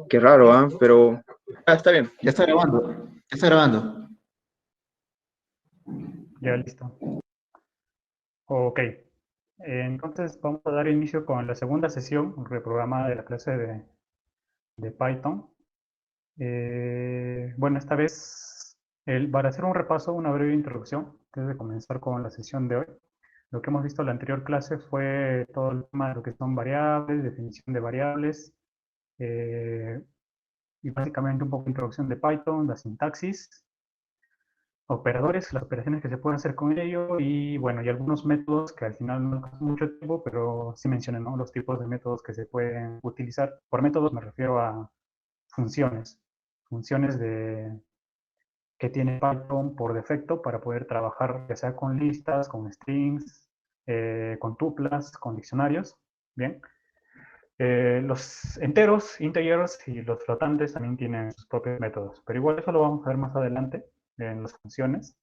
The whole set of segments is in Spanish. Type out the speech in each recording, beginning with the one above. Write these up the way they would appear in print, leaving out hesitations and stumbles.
Qué raro, ¿ah? Pero está bien. Ya está grabando. Ya está grabando. Ya listo. Ok. Entonces vamos a dar inicio con la segunda sesión reprogramada de la clase de Python. Bueno, esta vez, para hacer un repaso, una breve introducción, antes de comenzar con la sesión de hoy. Lo que hemos visto en la anterior clase fue todo el tema de lo que son variables, definición de variables, y básicamente un poco de introducción de Python, la sintaxis, operadores, las operaciones que se pueden hacer con ello y bueno, y algunos métodos que al final no nos mucho tiempo, pero sí mencioné, ¿no? Los tipos de métodos que se pueden utilizar. Por métodos me refiero a funciones, funciones que tiene Python por defecto para poder trabajar ya sea con listas, con strings, con tuplas, con diccionarios, ¿bien? Los enteros, integers y los flotantes también tienen sus propios métodos, pero igual eso lo vamos a ver más adelante en las funciones.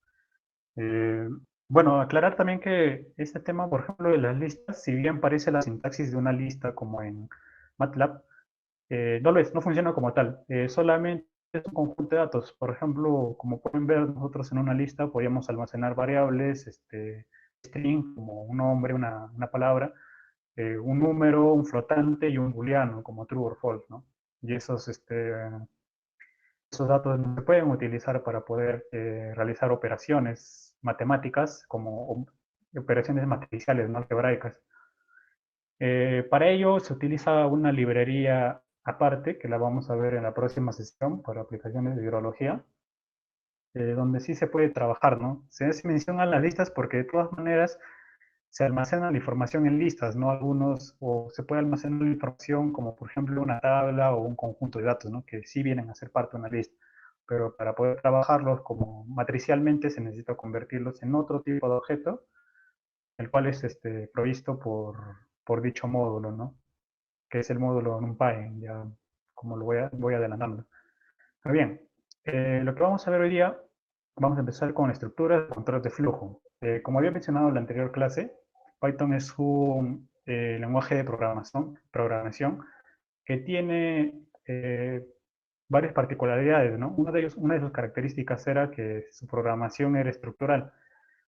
Eh, bueno, aclarar también que este tema, por ejemplo, de las listas, si bien parece la sintaxis de una lista como en MATLAB, no lo es, no funciona como tal. Solamente es un conjunto de datos. Por ejemplo, como pueden ver nosotros en una lista, podríamos almacenar variables, string, como un nombre, una palabra, un número, un flotante y un booleano, como true or false, ¿no? Y esos datos se pueden utilizar para poder realizar operaciones matemáticas como operaciones matriciales, no algebraicas. Para ello se utiliza una librería aparte, que la vamos a ver en la próxima sesión para aplicaciones de hidrología, donde sí se puede trabajar, ¿no? Se hace mención a las listas porque de todas maneras se almacena la información en listas, ¿no? Algunos, o se puede almacenar la información como por ejemplo una tabla o un conjunto de datos, ¿no? Que sí vienen a ser parte de una lista. Pero para poder trabajarlos como matricialmente se necesita convertirlos en otro tipo de objeto, el cual es provisto por dicho módulo, ¿no? Que es el módulo NumPy, ya como voy adelantando. Muy bien, lo que vamos a ver hoy día, vamos a empezar con estructuras de control de flujo. Como había mencionado en la anterior clase, Python es un lenguaje de programación que tiene varias particularidades, ¿no? Una de sus características era que su programación era estructural.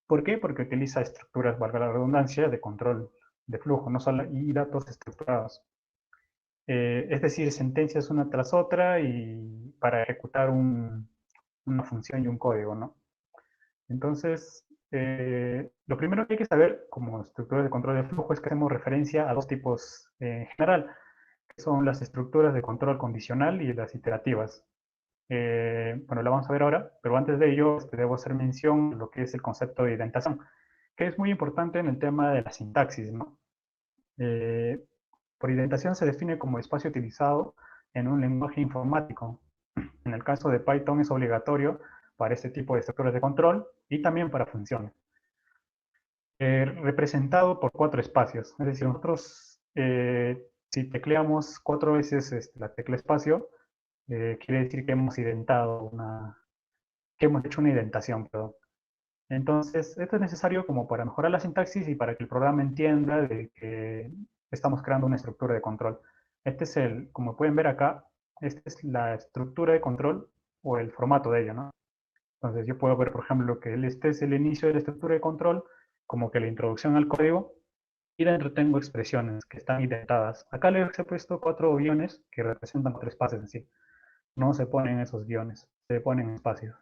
¿Por qué? Porque utiliza estructuras, valga la redundancia, de control de flujo, no solo y datos estructurados. Es decir, sentencias una tras otra y para ejecutar una función y un código, ¿no? Entonces, lo primero que hay que saber como estructura de control de flujo es que hacemos referencia a dos tipos en general, que son las estructuras de control condicional y las iterativas. Bueno, la vamos a ver ahora, pero antes de ello debo hacer mención de lo que es el concepto de indentación, que es muy importante en el tema de la sintaxis, ¿no? Por indentación se define como espacio utilizado en un lenguaje informático. En el caso de Python es obligatorio para este tipo de estructuras de control y también para funciones. Representado por 4 espacios. Es decir, nosotros si tecleamos 4 veces la tecla espacio, quiere decir que hemos que hemos hecho una indentación, perdón. Entonces, esto es necesario como para mejorar la sintaxis y para que el programa entienda de que estamos creando una estructura de control. Como pueden ver acá, esta es la estructura de control o el formato de ello, ¿no? Entonces, yo puedo ver, por ejemplo, que este es el inicio de la estructura de control, como que la introducción al código, y dentro tengo expresiones que están indentadas. Acá les he puesto 4 guiones que representan 4 espacios en sí. No se ponen esos guiones, se ponen espacios.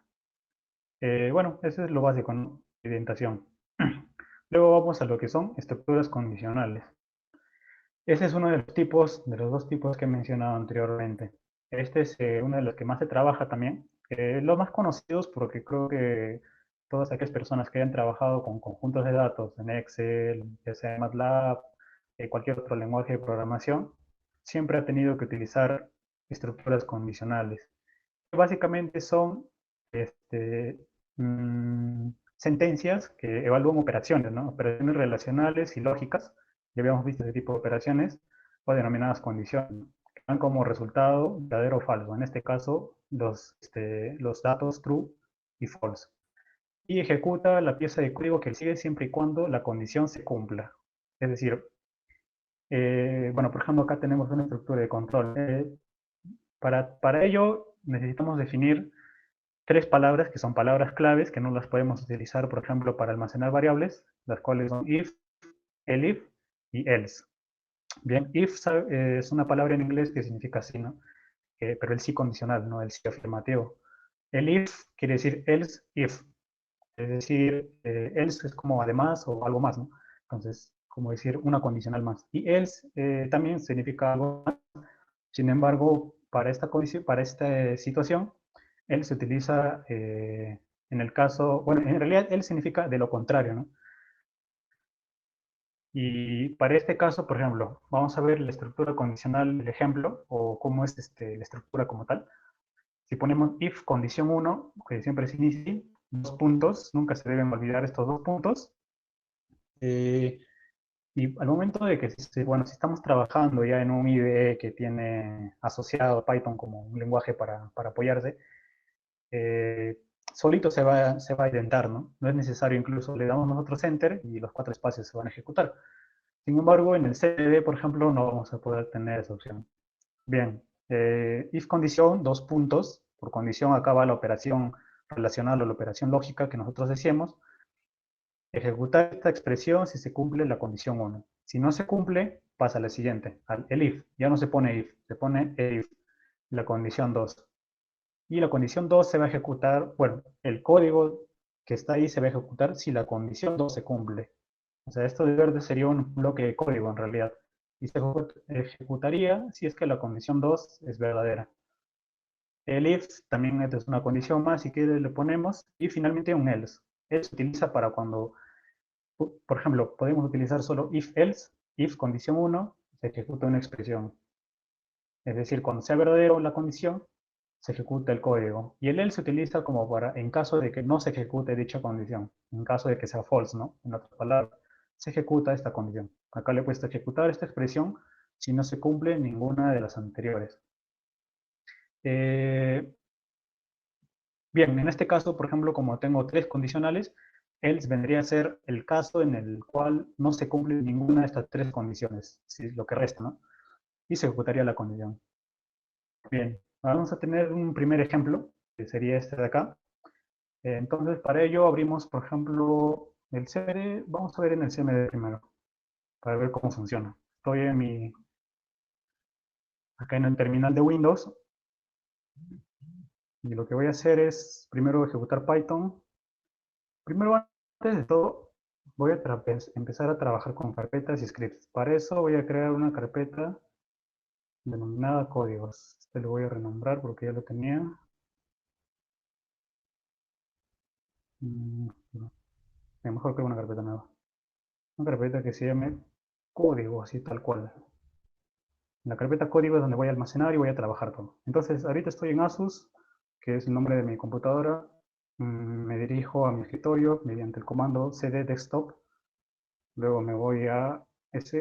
Bueno, eso es lo básico, ¿no? Indentación. Luego vamos a lo que son estructuras condicionales. Ese es uno de los dos tipos que he mencionado anteriormente. Este es uno de los que más se trabaja también. Los más conocidos porque creo que todas aquellas personas que hayan trabajado con conjuntos de datos en Excel, ya sea en MATLAB, cualquier otro lenguaje de programación, siempre ha tenido que utilizar estructuras condicionales. Básicamente son sentencias que evalúan operaciones, ¿no? Operaciones relacionales y lógicas. Ya habíamos visto ese tipo de operaciones, o denominadas condiciones, ¿no? Que dan como resultado verdadero o falso. En este caso, los datos true y false. Y ejecuta la pieza de código que sigue siempre y cuando la condición se cumpla. Es decir, bueno, por ejemplo, acá tenemos una estructura de control. Para ello necesitamos definir tres palabras que son palabras claves que no las podemos utilizar, por ejemplo, para almacenar variables, las cuales son if, elif y else. Bien, if es una palabra en inglés que significa sí, ¿no? Pero el sí condicional, no el sí afirmativo. El if quiere decir else if, es decir, else es como además o algo más, ¿no? Entonces, como decir una condicional más. Y else también significa algo más. Sin embargo, para esta condición, para esta situación, él se utiliza en el caso, bueno, en realidad él significa de lo contrario, ¿no? Y para este caso, por ejemplo, vamos a ver la estructura condicional del ejemplo, o cómo es la estructura como tal. Si ponemos if condición 1, que siempre es inicio, dos puntos, nunca se deben olvidar estos dos puntos. Y al momento de que, bueno, si estamos trabajando ya en un IDE que tiene asociado Python como un lenguaje para apoyarse, solito se va a indentar, ¿no? No es necesario, incluso le damos nosotros enter y los 4 espacios se van a ejecutar. Sin embargo, en el CD, por ejemplo, no vamos a poder tener esa opción. Bien, if condición, dos puntos. Por condición acaba la operación relacional o la operación lógica que nosotros decíamos. Ejecutar esta expresión si se cumple la condición 1. Si no se cumple, pasa a la siguiente, el if. Ya no se pone if, se pone if, la condición 2. Y la condición 2 se va a ejecutar, bueno, el código que está ahí se va a ejecutar si la condición 2 se cumple. O sea, esto de verde sería un bloque de código en realidad. Y se ejecutaría si es que la condición 2 es verdadera. El if también es una condición más, si quiere le ponemos. Y finalmente un else. Él se utiliza para cuando, por ejemplo, podemos utilizar solo if else, if condición 1, se ejecuta una expresión. Es decir, cuando sea verdadero la condición, se ejecuta el código. Y el else se utiliza como para, en caso de que no se ejecute dicha condición, en caso de que sea false, ¿no? En otras palabras, se ejecuta esta condición. Acá le he puesto ejecutar esta expresión si no se cumple ninguna de las anteriores. Bien, en este caso, por ejemplo, como tengo tres condicionales, else vendría a ser el caso en el cual no se cumple ninguna de estas tres condiciones, si lo que resta, ¿no? Y se ejecutaría la condición. Bien, vamos a tener un primer ejemplo, que sería este de acá. Entonces, para ello abrimos, por ejemplo, el CMD. Vamos a ver en el CMD primero, para ver cómo funciona. Estoy acá en el terminal de Windows. Y lo que voy a hacer es, primero, ejecutar Python. Primero, antes de todo, voy a empezar a trabajar con carpetas y scripts. Para eso voy a crear una carpeta denominada códigos. Este lo voy a renombrar porque ya lo tenía. Mejor creo una carpeta nueva. Una carpeta que se llame código, así tal cual. En la carpeta código es donde voy a almacenar y voy a trabajar todo. Entonces, ahorita estoy en Asus, que es el nombre de mi computadora. Me dirijo a mi escritorio mediante el comando cd desktop. Luego me voy a esa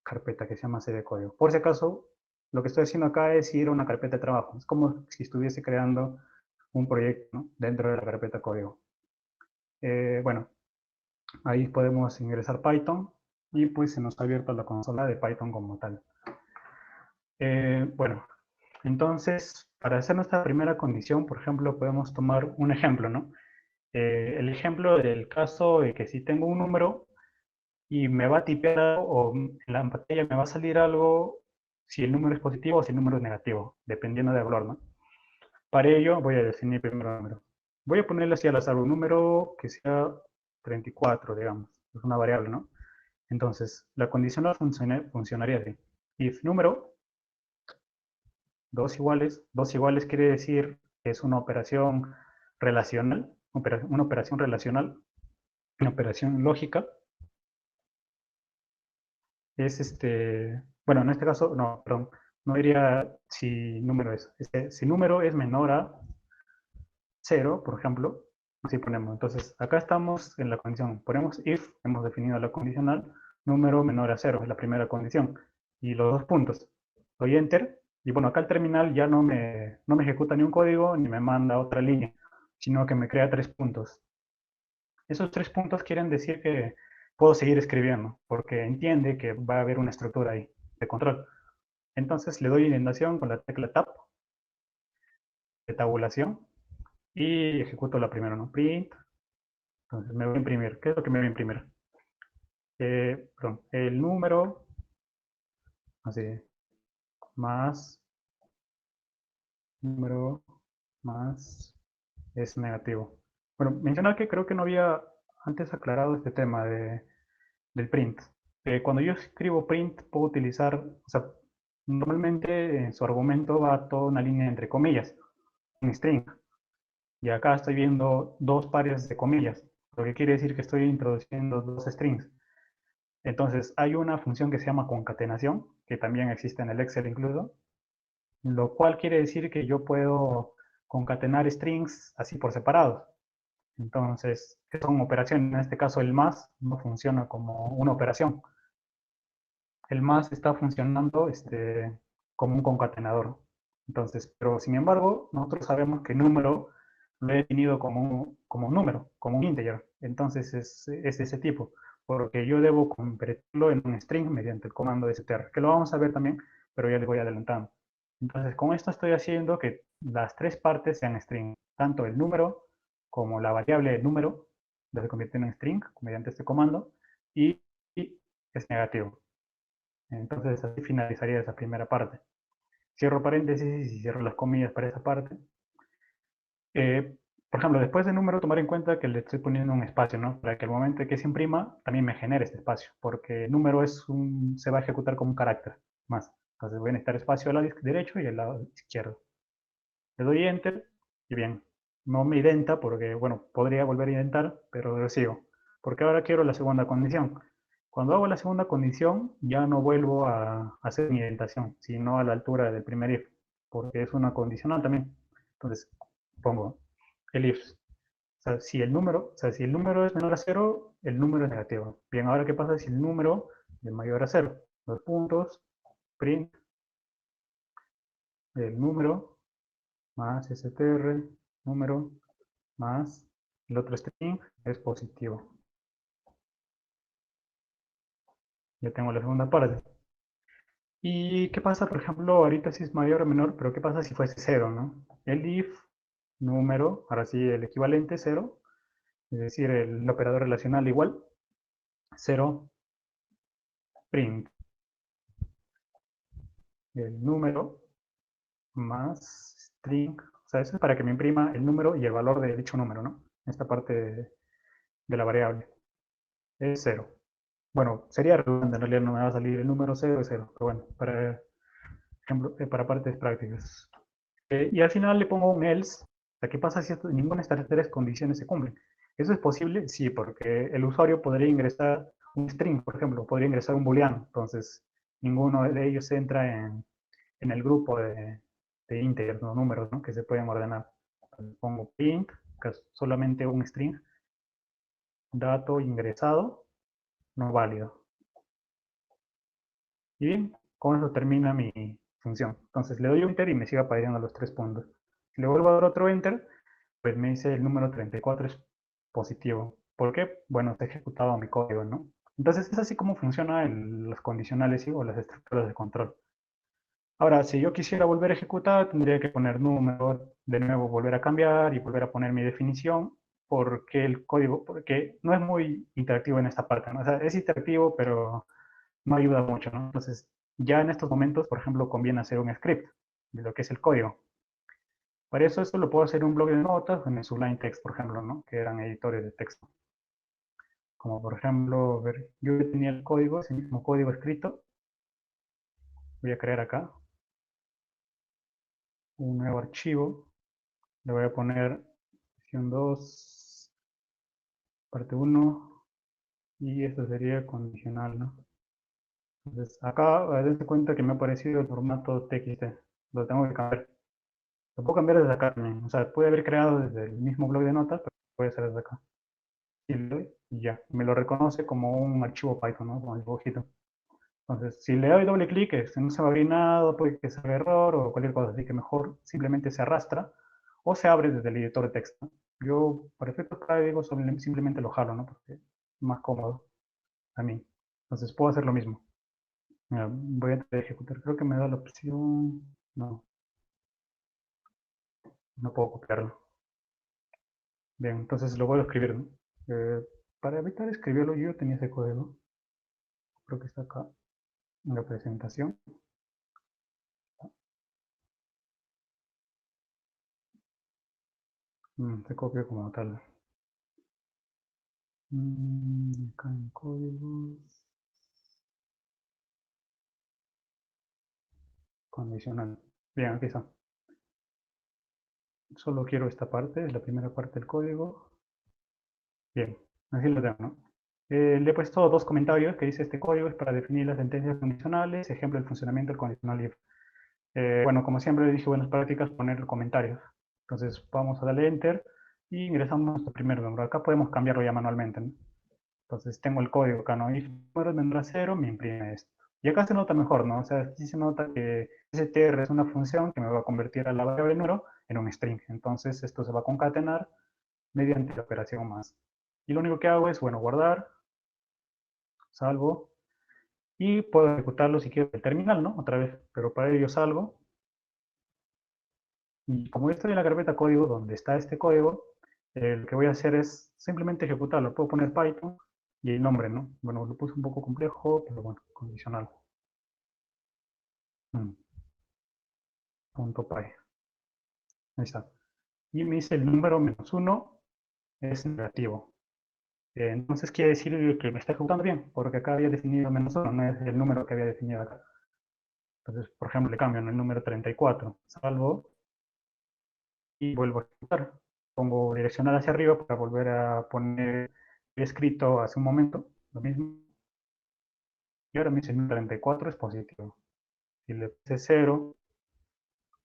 carpeta que se llama cd código. Por si acaso, lo que estoy haciendo acá es ir a una carpeta de trabajo. Es como si estuviese creando un proyecto, ¿no?, dentro de la carpeta código. Bueno, ahí podemos ingresar Python y pues se nos ha abierto la consola de Python como tal. Bueno, entonces, para hacer nuestra primera condición, por ejemplo, podemos tomar un ejemplo, ¿no? El ejemplo del caso de que si tengo un número y me va a tipear algo, o en la pantalla me va a salir algo, si el número es positivo o si el número es negativo, dependiendo del valor, ¿no? Para ello voy a definir primero el número. Voy a ponerle así al azar un número que sea 34, digamos. Es una variable, ¿no? Entonces, la condicional funcionaría así. If número, dos iguales quiere decir que es una operación relacional, una operación relacional, una operación lógica. Es bueno, en este caso, no, perdón, no diría si número es. Si número es menor a 0, por ejemplo, así ponemos. Entonces, acá estamos en la condición. Ponemos if, hemos definido la condicional, número menor a 0, es la primera condición. Y los dos puntos. Doy enter. Y bueno, acá el terminal ya no me ejecuta ni un código ni me manda otra línea, sino que me crea 3 puntos. Esos 3 puntos quieren decir que puedo seguir escribiendo, porque entiende que va a haber una estructura ahí de control. Entonces le doy indentación con la tecla Tab de tabulación y ejecuto la primera, ¿no? Print. Entonces me voy a imprimir. ¿Qué es lo que me voy a imprimir? Perdón, el número, así, más, número, más, es negativo. Bueno, mencionar que creo que no había antes aclarado este tema del print. Cuando yo escribo print, puedo utilizar, o sea, normalmente en su argumento va toda una línea entre comillas, un string. Y acá estoy viendo dos pares de comillas, lo que quiere decir que estoy introduciendo dos strings. Entonces, hay una función que se llama concatenación, que también existe en el Excel incluso, lo cual quiere decir que yo puedo concatenar strings así por separados. Entonces, son operaciones. En este caso, el más no funciona como una operación. El más está funcionando como un concatenador. Entonces, pero sin embargo, nosotros sabemos que número lo he definido como un número, como un integer. Entonces, es de ese tipo, porque yo debo convertirlo en un string mediante el comando str, que lo vamos a ver también, pero ya les voy adelantando. Entonces, con esto estoy haciendo que las tres partes sean string, tanto el número como la variable número, se convierte en un string mediante este comando, y es negativo. Entonces así finalizaría esa primera parte. Cierro paréntesis y cierro las comillas para esa parte. Por ejemplo, después del número, tomar en cuenta que le estoy poniendo un espacio, ¿no? Para que al momento de que se imprima, también me genere este espacio, porque el número se va a ejecutar como un carácter más. Entonces voy a necesitar espacio al lado derecho y al lado izquierdo. Le doy Enter y bien, no me identa porque, bueno, podría volver a indentar, pero lo sigo. Porque ahora quiero la segunda condición. Cuando hago la segunda condición, ya no vuelvo a hacer mi indentación, sino a la altura del primer if, porque es una condicional también. Entonces, pongo el if. Si el número es menor a 0, el número es negativo. Bien, ahora ¿qué pasa si el número es mayor a 0? Dos puntos, print, el número, más str, número, más el otro string es positivo. Ya tengo la segunda parte. ¿Y qué pasa, por ejemplo, ahorita si es mayor o menor, pero qué pasa si fuese 0, ¿no? El if número, ahora sí el equivalente 0, es decir, el operador relacional igual, 0 print, el número más string, o sea, eso es para que me imprima el número y el valor de dicho número, ¿no? Esta parte de la variable es 0. Bueno, sería redundante, en realidad no me va a salir el número 0 es 0, pero bueno, para ejemplo, para partes prácticas. Y al final le pongo un else. O sea, ¿qué pasa si ninguna de estas tres condiciones se cumplen? ¿Eso es posible? Sí, porque el usuario podría ingresar un string, por ejemplo, podría ingresar un booleano. Entonces, ninguno de ellos entra en el grupo de integers, ¿no? Números, ¿no? Que se pueden ordenar. Entonces, pongo print, que es solamente un string, dato ingresado, no válido. Y bien, con eso termina mi función. Entonces le doy un enter y me sigue apareciendo los tres puntos. Si le vuelvo a dar otro enter, pues me dice el número 34 es positivo. ¿Por qué? Bueno, está ejecutado mi código, ¿no? Entonces es así como funcionan los condicionales o las estructuras de control. Ahora, si yo quisiera volver a ejecutar, tendría que poner número, de nuevo volver a cambiar y volver a poner mi definición, porque el código, porque no es muy interactivo en esta parte, ¿no? O sea, es interactivo, pero no ayuda mucho, ¿no? Entonces, ya en estos momentos, por ejemplo, conviene hacer un script de lo que es el código. Para eso lo puedo hacer en un blog de notas en el Sublime Text, por ejemplo, ¿no? Que eran editores de texto. Como por ejemplo, ver, yo tenía el código, ese mismo código escrito. Voy a crear acá un nuevo archivo. Le voy a poner versión 2, parte 1, y esto sería condicional, ¿no? Entonces, acá, dense cuenta que me ha aparecido el formato TXT. Lo tengo que cambiar. Lo puedo cambiar desde acá también. O sea, puede haber creado desde el mismo blog de notas, pero puede ser desde acá. Y le doy y ya. Me lo reconoce como un archivo Python, ¿no? Como el dibujito. Entonces, si le doy doble clic, no se va a abrir nada, puede que sea error o cualquier cosa. Así que mejor simplemente se arrastra o se abre desde el editor de texto. Yo, para efectos prácticos, simplemente lo jalo, ¿no? Porque es más cómodo a mí. Entonces, puedo hacer lo mismo. Mira, voy a ejecutar. Creo que me da la opción. No. No puedo copiarlo. Bien, entonces lo voy a escribir, ¿no? Para evitar escribirlo, yo tenía ese código. Creo que está acá en la presentación. Se copia como tal. Acá en códigos. Condicional. Bien, aquí está. Solo quiero esta parte, es la primera parte del código. Bien, así lo tengo, ¿no? Le he puesto dos comentarios que dice este código es para definir las sentencias condicionales, ejemplo, el funcionamiento del condicional if. Bueno, como siempre le dije, buenas prácticas, poner comentarios. Entonces vamos a darle Enter y ingresamos al primer número. Acá podemos cambiarlo ya manualmente, ¿no? Entonces tengo el código acá, ¿no? If número vendrá 0, me imprime esto. Y acá se nota mejor, ¿no? O sea, aquí se nota que str es una función que me va a convertir a la variable número en un string. Entonces esto se va a concatenar mediante la operación más. Y lo único que hago es, bueno, guardar, salvo, y puedo ejecutarlo si quiero el terminal, ¿no? Otra vez, pero para ello salgo. Y como yo estoy en la carpeta código donde está este código, lo que voy a hacer es simplemente ejecutarlo. Puedo poner Python y el nombre, ¿no? Bueno, lo puse un poco complejo, pero bueno, condicional. Punto .py. Ahí está. Y me dice el número -1 es negativo. Entonces quiere decir que me está ejecutando bien, porque acá había definido -1, no es el número que había definido acá. Entonces, por ejemplo, le cambio en el número 34, salvo y vuelvo a ejecutar. Pongo direccional hacia arriba para volver a poner el escrito hace un momento, lo mismo. Y ahora me dice el número 34 es positivo. Si le puse 0,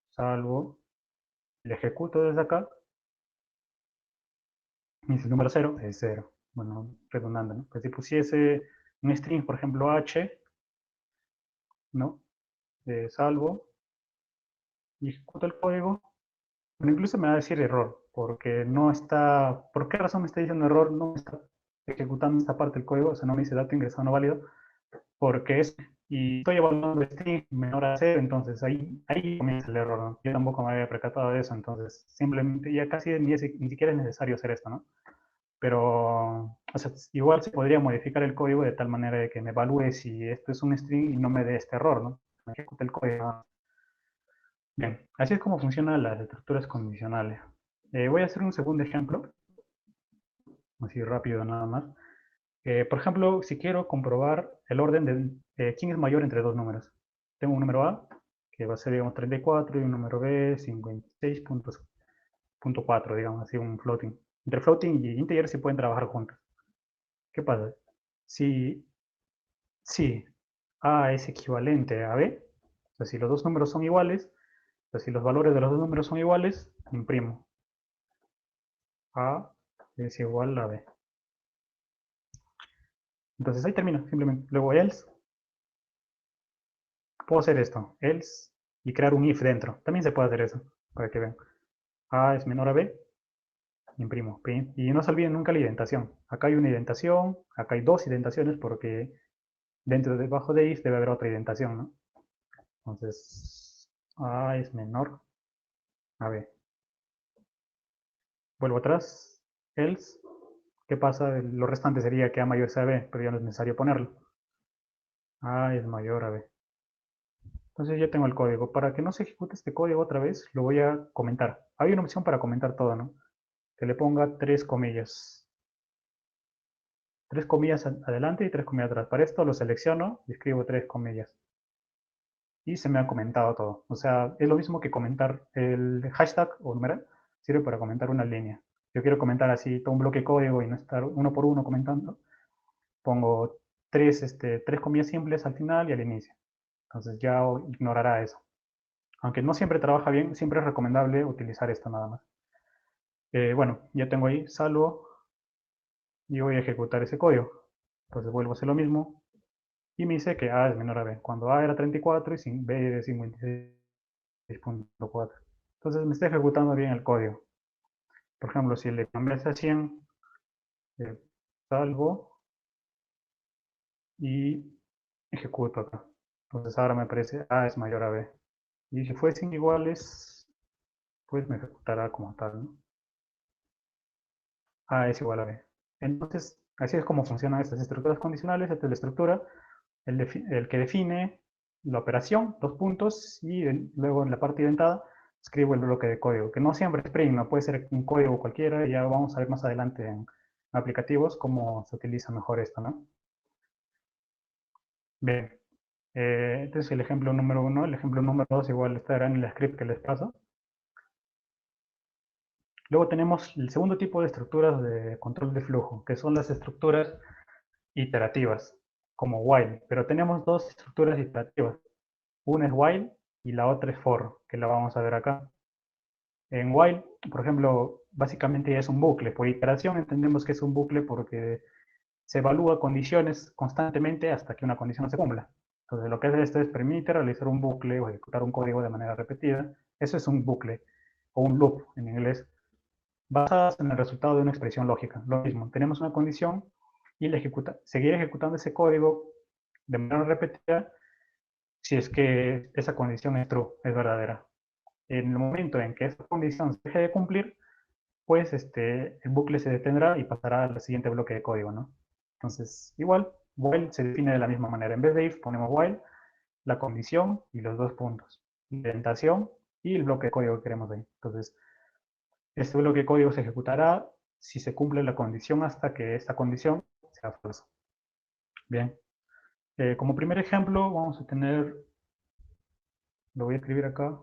salvo, le ejecuto desde acá, me dice el número 0 es 0. Bueno, redundante, ¿no? Pues si pusiese un string, por ejemplo, h, ¿no? Salvo, y ejecuto el código. Bueno, incluso me va a decir error, porque no está, ¿por qué razón me está diciendo error? No me está ejecutando esta parte del código, o sea, no me dice dato ingresado no válido, porque es, y estoy evaluando el string menor a 0, entonces ahí comienza el error, ¿no? Yo tampoco me había percatado de eso, entonces simplemente ya casi ni siquiera es necesario hacer esto, ¿no? Pero, o sea, igual se podría modificar el código de tal manera de que me evalúe si esto es un string y no me dé este error, ¿no? Me ejecute el código. Bien, así es como funcionan las estructuras condicionales. Voy a hacer un segundo ejemplo, así rápido nada más. Por ejemplo, si quiero comprobar el orden de quién es mayor entre dos números. Tengo un número A, que va a ser, digamos, 34, y un número B, 56.4, digamos, así un floating. Entre floating y integer se pueden trabajar juntos. ¿Qué pasa? Si, si A es equivalente a B, o sea, si los dos números son iguales, o sea, si los valores de los dos números son iguales, imprimo A es igual a B. Entonces ahí termina, simplemente. Luego else, puedo hacer esto, else, y crear un if dentro. También se puede hacer eso, para que vean. A es menor a B, imprimo, print. Y no se olviden nunca la indentación. Acá hay una indentación, acá hay dos indentaciones porque debajo de if debe haber otra indentación, ¿no? Entonces, A es menor a B. Vuelvo atrás, else. ¿Qué pasa? Lo restante sería que A mayor sea B, pero ya no es necesario ponerlo. A es mayor a B. Entonces ya tengo el código. Para que no se ejecute este código otra vez, lo voy a comentar. Hay una opción para comentar todo, ¿no? Que le ponga 3 comillas. 3 comillas adelante y 3 comillas atrás. Para esto lo selecciono y escribo 3 comillas. Y se me ha comentado todo. O sea, es lo mismo que comentar el hashtag o numeral. Sirve para comentar una línea. Yo quiero comentar así todo un bloque de código y no estar uno por uno comentando. Pongo 3 comillas simples al final y al inicio. Entonces ya ignorará eso. Aunque no siempre trabaja bien, siempre es recomendable utilizar esto nada más. Bueno, ya tengo ahí salvo y voy a ejecutar ese código. Entonces vuelvo a hacer lo mismo y me dice que A es menor a B. Cuando A era 34 y B es 56.4. Entonces me está ejecutando bien el código. Por ejemplo, si le cambiase a 100, salvo y ejecuto acá. Entonces ahora me aparece A es mayor a B. Y si fuesen iguales, pues me ejecutará como tal, ¿no? A es igual a B. Entonces, así es como funcionan estas estructuras condicionales. Esta es la estructura, el que define la operación, dos puntos, y luego en la parte indentada escribo el bloque de código, que no siempre es Spring, no puede ser un código cualquiera, y ya vamos a ver más adelante en aplicativos cómo se utiliza mejor esto, ¿no? Bien, este es el ejemplo número 1. El ejemplo número 2 igual estará en el script que les paso. Luego tenemos el segundo tipo de estructuras de control de flujo, que son las estructuras iterativas, como while, pero tenemos dos estructuras iterativas. Una es while y la otra es for, que la vamos a ver acá. En while, por ejemplo, básicamente es un bucle. Por iteración entendemos que es un bucle porque se evalúa condiciones constantemente hasta que una condición se cumpla. Entonces, lo que hace esto es permite realizar un bucle o ejecutar un código de manera repetida. Eso es un bucle o un loop en inglés, basadas en el resultado de una expresión lógica. Lo mismo, tenemos una condición y seguir ejecutando ese código de manera repetida si es que esa condición es true, es verdadera. En el momento en que esa condición se deje de cumplir, pues el bucle se detendrá y pasará al siguiente bloque de código, ¿no? Entonces, igual, while se define de la misma manera. En vez de if, ponemos while, la condición y los dos puntos. Indentación y el bloque de código que queremos ahí. Entonces, este bloque de código se ejecutará si se cumple la condición hasta que esta condición sea falsa. Bien. Como primer ejemplo, vamos a tener, lo voy a escribir acá,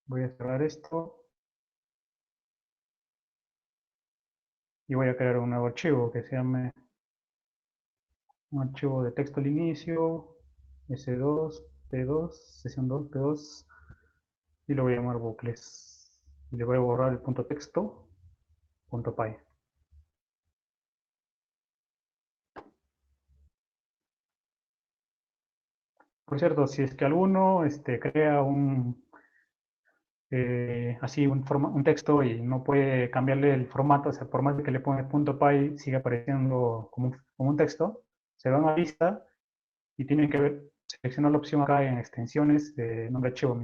voy a cerrar esto y voy a crear un nuevo archivo que se llame un archivo de texto al inicio, S2, P2, sesión 2, P2, y lo voy a llamar bucles. Y le voy a borrar el punto texto, punto py. Por cierto, si es que alguno crea un texto y no puede cambiarle el formato, o sea, por más de que le ponga punto .py, sigue apareciendo como un texto, se va a una lista y tienen que seleccionar la opción acá en extensiones de nombre de archivo.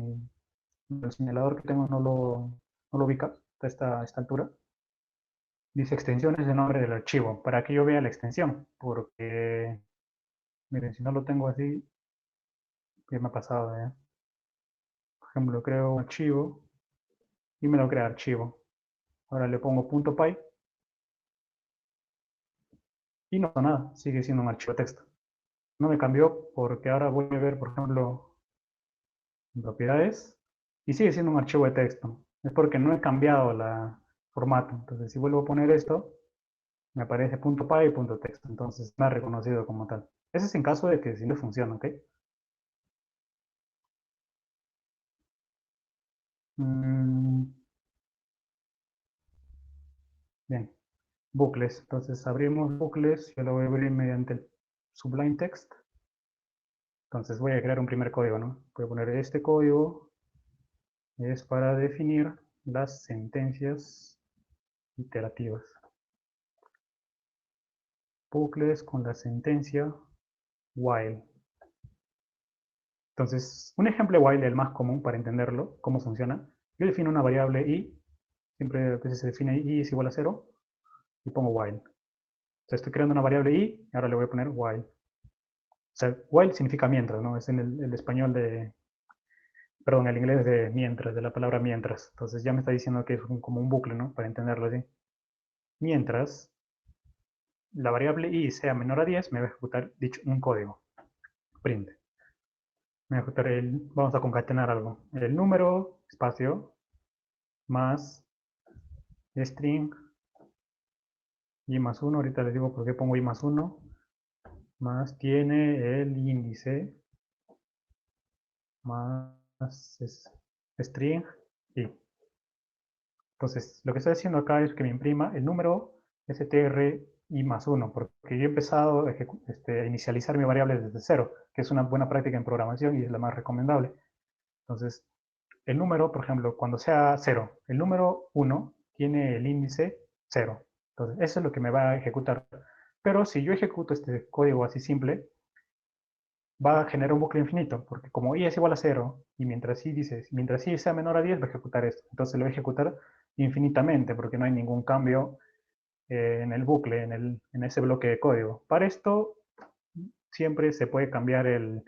El señalador que tengo no lo ubica a esta altura. Dice extensiones de nombre del archivo, para que yo vea la extensión, porque, miren, si no lo tengo así, ¿qué me ha pasado? Por ejemplo, creo un archivo y me lo crea archivo. Ahora le pongo punto .py y no pasa nada, sigue siendo un archivo de texto. No me cambió porque ahora voy a ver, por ejemplo, en propiedades y sigue siendo un archivo de texto. Es porque no he cambiado el formato. Entonces, si vuelvo a poner esto, me aparece punto .py y punto .text. Entonces, me ha reconocido como tal. Ese es en caso de que sí no funciona, ¿ok? Bien, bucles. Entonces, abrimos bucles. Yo lo voy a abrir mediante el Sublime Text. Entonces, voy a crear un primer código, ¿no? Voy a poner este código. Es para definir las sentencias iterativas. Bucles con la sentencia while. Entonces, un ejemplo de while, el más común para entenderlo, cómo funciona. Yo defino una variable i, siempre que se define i es igual a 0, y pongo while. O sea, estoy creando una variable i, y ahora le voy a poner while. O sea, while significa mientras, ¿no? Es en el español perdón, el inglés de mientras, de la palabra mientras. Entonces ya me está diciendo que es como un bucle, ¿no? Para entenderlo así. Mientras la variable i sea menor a 10, me va a ejecutar un código. Print. Vamos a concatenar algo. El número, espacio, más string i más 1. Ahorita les digo por qué pongo i más 1. Más tiene el índice más string i. Entonces, lo que estoy haciendo acá es que me imprima el número str i más 1, porque yo he empezado a inicializar mi variable desde 0, que es una buena práctica en programación y es la más recomendable. Entonces, el número, por ejemplo, cuando sea 0, el número 1 tiene el índice 0. Entonces, eso es lo que me va a ejecutar. Pero si yo ejecuto este código así simple, va a generar un bucle infinito, porque como i es igual a 0, y mientras i sea menor a 10, va a ejecutar esto. Entonces lo va a ejecutar infinitamente, porque no hay ningún cambio en el bucle, en ese bloque de código. Para esto, siempre se puede cambiar el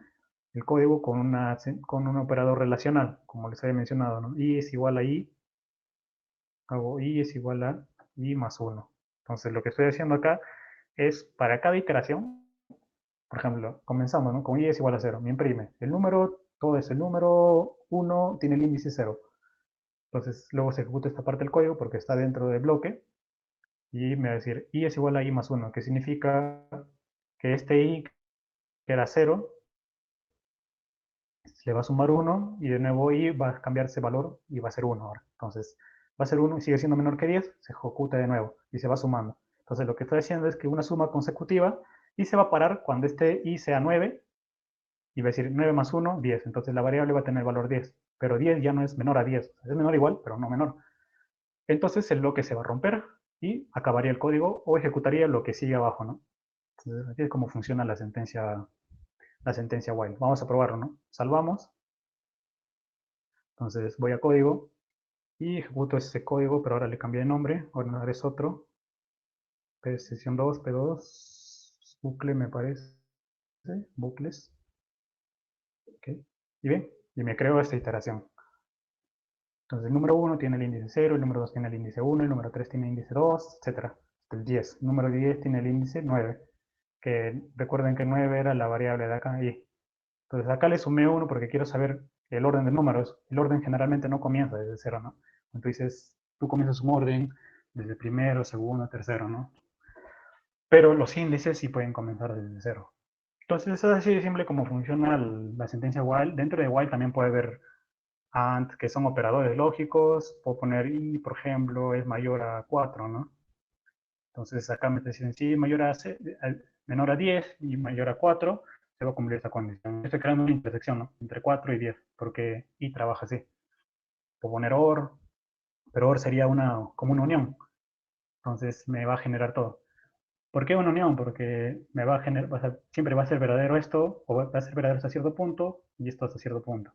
código con un operador relacional, como les había mencionado, ¿no? I es igual a i, hago i es igual a i más 1. Entonces lo que estoy haciendo acá es para cada iteración, por ejemplo, comenzamos, ¿no? Con i es igual a 0, me imprime. El número, todo es el número 1 tiene el índice 0. Entonces luego se ejecuta esta parte del código porque está dentro del bloque y me va a decir i es igual a i más 1, que significa que este i, que era 0, le va a sumar 1 y de nuevo i va a cambiar ese valor y va a ser 1 ahora. Entonces va a ser 1 y sigue siendo menor que 10, se ejecuta de nuevo y se va sumando. Entonces lo que estoy haciendo es que una suma consecutiva y se va a parar cuando este i sea 9 y va a decir 9 más 1, 10. Entonces la variable va a tener el valor 10, pero 10 ya no es menor a 10. Es menor igual, pero no menor. Entonces el bloque se va a romper y acabaría el código o ejecutaría lo que sigue abajo, ¿no? Entonces así es como funciona la sentencia while. Vamos a probarlo, ¿no? Salvamos. Entonces voy a código y ejecuto ese código, pero ahora le cambié de nombre. Ahora es otro. Sesión 2, P2, bucle me parece. Bucles. Ok. Y bien, y me creo esta iteración. Entonces el número 1 tiene el índice 0, el número 2 tiene el índice 1, el número 3 tiene el índice 2, etc. El 10. El número 10 tiene el índice 9, que recuerden que 9 era la variable de acá y entonces acá le sumé 1 porque quiero saber el orden de números. El orden generalmente no comienza desde 0, ¿no? Entonces tú comienzas un orden desde primero, segundo, tercero, ¿no? Pero los índices sí pueden comenzar desde 0. Entonces es así de simple como funciona la sentencia while. Dentro de while también puede haber AND, que son operadores lógicos. Puedo poner i, por ejemplo, es mayor a 4, ¿no? Entonces acá me dicen si menor a 10 y mayor a 4, se va a cumplir esta condición. Estoy creando una intersección, ¿no? Entre 4 y 10, porque i trabaja así. Puedo poner OR, pero OR sería como una unión. Entonces me va a generar todo. ¿Por qué una unión? Porque me va a generar, siempre va a ser verdadero esto, o va a ser verdadero hasta cierto punto, y esto hasta cierto punto.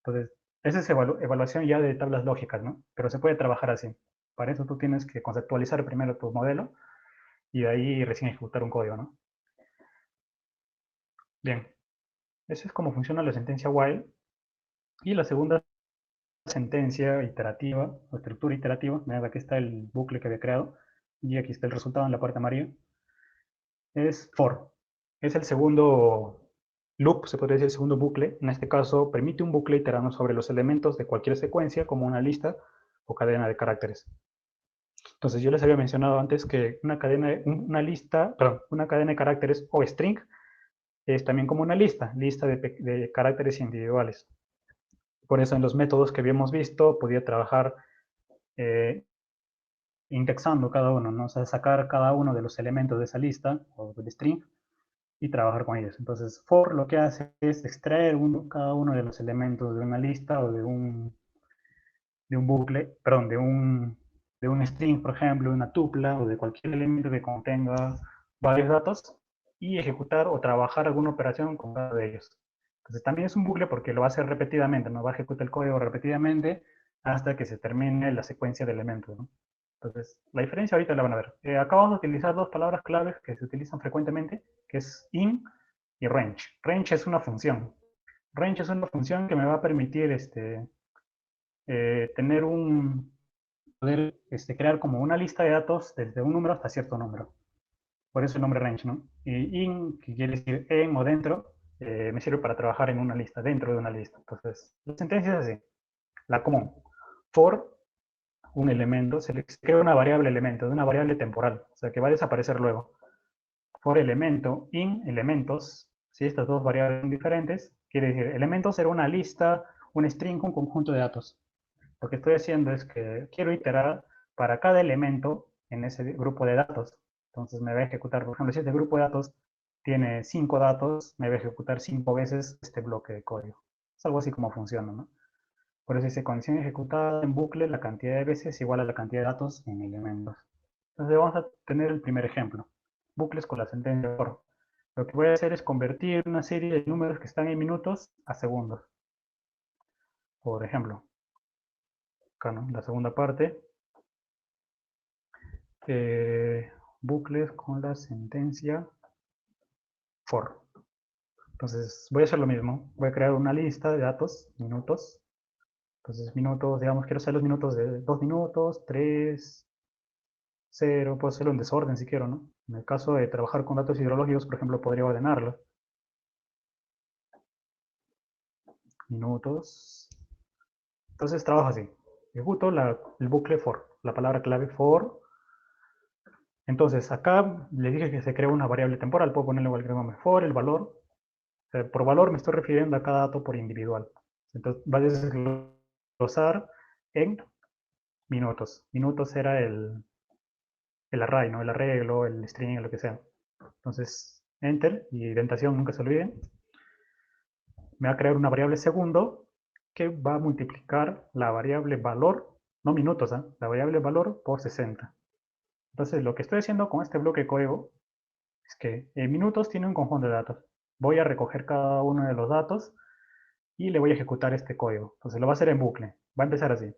Entonces, esa es evaluación ya de tablas lógicas, ¿no? Pero se puede trabajar así. Para eso tú tienes que conceptualizar primero tu modelo y de ahí recién ejecutar un código, ¿no? Bien, eso es cómo funciona la sentencia while. Y la segunda sentencia iterativa, o estructura iterativa, aquí está el bucle que había creado, y aquí está el resultado en la parte amarilla, es for. Es el segundo loop, se podría decir el segundo bucle. En este caso, permite un bucle iterando sobre los elementos de cualquier secuencia, como una lista o cadena de caracteres. Entonces, yo les había mencionado antes que una cadena de caracteres o string es también como una lista de caracteres individuales. Por eso en los métodos que habíamos visto podía trabajar indexando cada uno, ¿no? O sea, sacar cada uno de los elementos de esa lista o del string y trabajar con ellos. Entonces, for lo que hace es extraer cada uno de los elementos de una lista o de un bucle, perdón, de un string, por ejemplo, de una tupla o de cualquier elemento que contenga varios datos y ejecutar o trabajar alguna operación con cada de ellos. Entonces también es un bucle porque lo va a hacer repetidamente, ¿no? Va a ejecutar el código repetidamente hasta que se termine la secuencia de elementos, ¿no? Entonces, la diferencia ahorita la van a ver. Acá vamos a utilizar dos palabras claves que se utilizan frecuentemente, que es in y range. Range es una función. Range es una función que me va a permitir tener poder crear como una lista de datos desde un número hasta cierto número. Por eso el nombre range, ¿no? Y in, que quiere decir en o dentro, me sirve para trabajar en una lista, dentro de una lista. Entonces, la sentencia es así. La común. For un elemento, se crea una variable elemento, de una variable temporal, o sea que va a desaparecer luego. For elemento, in elementos, si estas dos variables son diferentes, quiere decir, elementos será una lista, un string, un conjunto de datos. Lo que estoy haciendo es que quiero iterar para cada elemento en ese grupo de datos. Entonces me va a ejecutar, por ejemplo, si este grupo de datos tiene 5 datos, me va a ejecutar 5 veces este bloque de código. Es algo así como funciona, ¿no? Por eso dice condición ejecutada en bucle, la cantidad de veces es igual a la cantidad de datos en elementos. Entonces vamos a tener el primer ejemplo. Bucles con la sentencia for. Lo que voy a hacer es convertir una serie de números que están en minutos a segundos. Por ejemplo, acá, ¿no? La segunda parte, bucles con la sentencia for. Entonces, voy a hacer lo mismo. Voy a crear una lista de datos, minutos. Entonces, minutos, digamos, quiero hacer los minutos de 2 minutos, 3, 0. Puedo hacerlo en desorden si quiero, ¿no? En el caso de trabajar con datos hidrológicos, por ejemplo, podría ordenarlo. Minutos. Entonces, trabajo así. Ejecuto el bucle for, la palabra clave for. Entonces, acá le dije que se crea una variable temporal. Puedo ponerle cualquier nombre. For, el valor. O sea, por valor me estoy refiriendo a cada dato por individual. Entonces, va a desglosar en minutos. Minutos era el array, ¿no? El arreglo, el string, lo que sea. Entonces, enter y indentación, nunca se olviden. Me va a crear una variable segundo que va a multiplicar la variable valor, no minutos, ¿eh? La variable valor por 60. Entonces, lo que estoy haciendo con este bloque de código es que en minutos tiene un conjunto de datos. Voy a recoger cada uno de los datos y le voy a ejecutar este código. Entonces, lo va a hacer en bucle. Va a empezar así.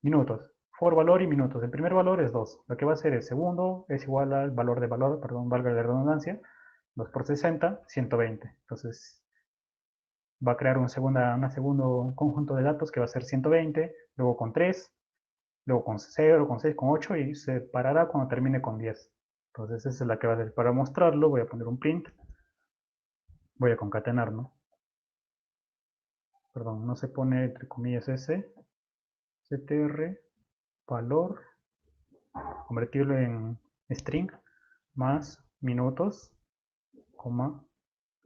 Minutos. For valor y minutos. El primer valor es 2. Lo que va a hacer es segundo es igual al valor de valor, perdón, valga la redundancia. 2 por 60, 120. Entonces, va a crear un segundo conjunto de datos que va a ser 120, luego con 3, luego con 0, con 6, con 8 y se parará cuando termine con 10. Entonces esa es la que va a ser. Para mostrarlo voy a poner un print, voy a concatenar, ¿no? Perdón, no se pone entre comillas s, ctr, valor, convertirlo en string, más minutos, coma,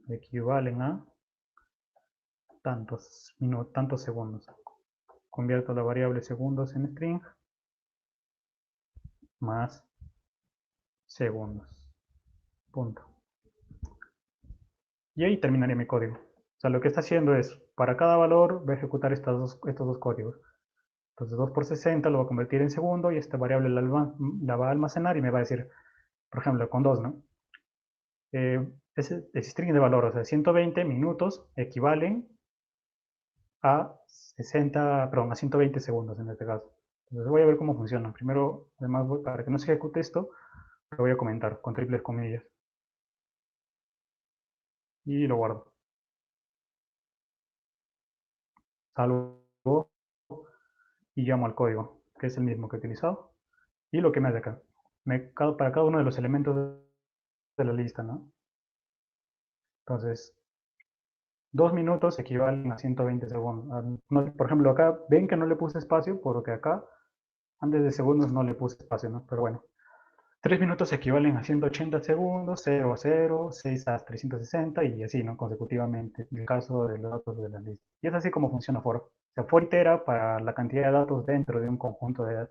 equivalen a tantos segundos. Convierto la variable segundos en string, más segundos. Punto. Y ahí terminaría mi código. O sea, lo que está haciendo es, para cada valor, va a ejecutar estos dos códigos. Entonces 2 por 60 lo va a convertir en segundo y esta variable la va a almacenar y me va a decir, por ejemplo, con 2, ¿no? Ese string de valor, o sea, 120 minutos equivalen a 120 segundos en este caso. Entonces voy a ver cómo funciona. Primero, además, para que no se ejecute esto, lo voy a comentar con triples comillas. Y lo guardo. Salvo y llamo al código, que es el mismo que he utilizado. Y lo que me hace acá. Para cada uno de los elementos de la lista, ¿no? Entonces, 2 minutos equivalen a 120 segundos. Por ejemplo, acá ven que no le puse espacio, porque acá, antes de segundos, no le puse espacio, ¿no? Pero bueno. 3 minutos equivalen a 180 segundos, 0 a 0, 6 a 360 y así, ¿no? Consecutivamente, en el caso de los datos de la lista. Y es así como funciona for. O sea, for itera para la cantidad de datos dentro de un conjunto de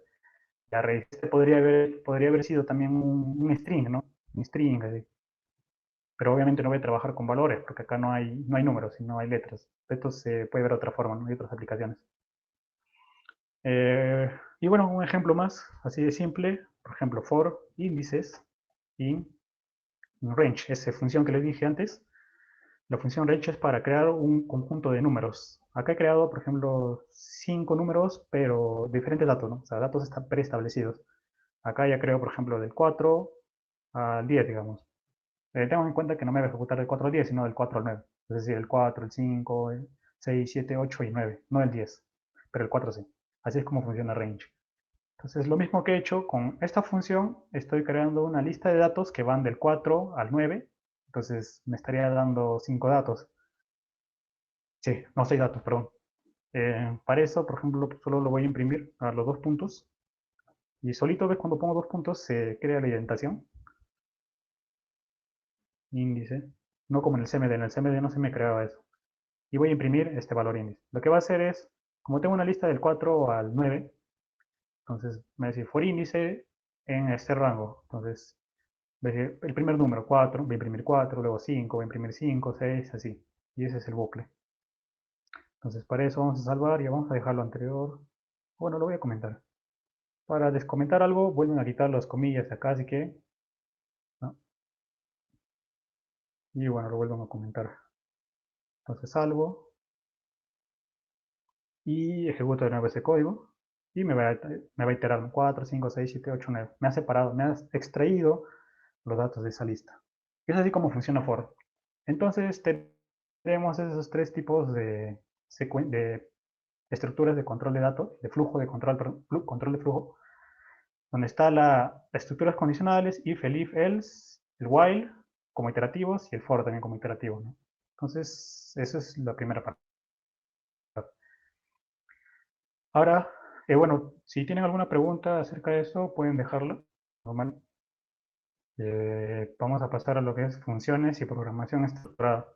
arrays. Este podría haber sido también un string, ¿no? Un string, así. Pero obviamente no voy a trabajar con valores, porque acá no hay números, sino hay letras. Esto se puede ver de otra forma, ¿no? Hay otras aplicaciones. Y bueno, un ejemplo más, así de simple. Por ejemplo, for índices in range, esa función que les dije antes. La función range es para crear un conjunto de números. Acá he creado, por ejemplo, 5 números, pero diferentes datos, ¿no? O sea, datos están preestablecidos. Acá ya creo, por ejemplo, del 4 al 10, digamos. Tengo en cuenta que no me va a ejecutar del 4 al 10, sino del 4 al 9. Es decir, el 4, el 5, el 6, 7, 8 y 9. No el 10, pero el 4 sí. Así es como funciona range. Entonces, lo mismo que he hecho con esta función, estoy creando una lista de datos que van del 4 al 9. Entonces, me estaría dando 5 datos. Sí, no 6 datos, perdón. Para eso, por ejemplo, solo lo voy a imprimir a los 2 puntos. Y solito ves cuando pongo 2 puntos se crea la indentación. Índice. No como en el CMD. En el CMD no se me creaba eso. Y voy a imprimir este valor índice. Lo que va a hacer es, como tengo una lista del 4 al 9, entonces me va a decir for índice en este rango. Entonces, el primer número, 4, voy a imprimir 4, luego 5, voy a imprimir 5, 6, así. Y ese es el bucle. Entonces, para eso vamos a salvar y vamos a dejar lo anterior. Bueno, lo voy a comentar. Para descomentar algo, vuelven a quitar las comillas acá, así que, ¿no? Y bueno, lo vuelvo a comentar. Entonces salvo y ejecuto de nuevo ese código y me va a iterar 4, 5, 6, 7, 8, 9. Me ha separado, me ha extraído los datos de esa lista. Y es así como funciona for. Entonces tenemos esos tres tipos de estructuras de control de datos, de flujo de control de flujo, donde está las estructuras condicionales, if, el if, else, el while como iterativos y el for también como iterativo, ¿no? Entonces, esa es la primera parte. Ahora, bueno, si tienen alguna pregunta acerca de eso, pueden dejarla. Normal. Vamos a pasar a lo que es funciones y programación estructurada.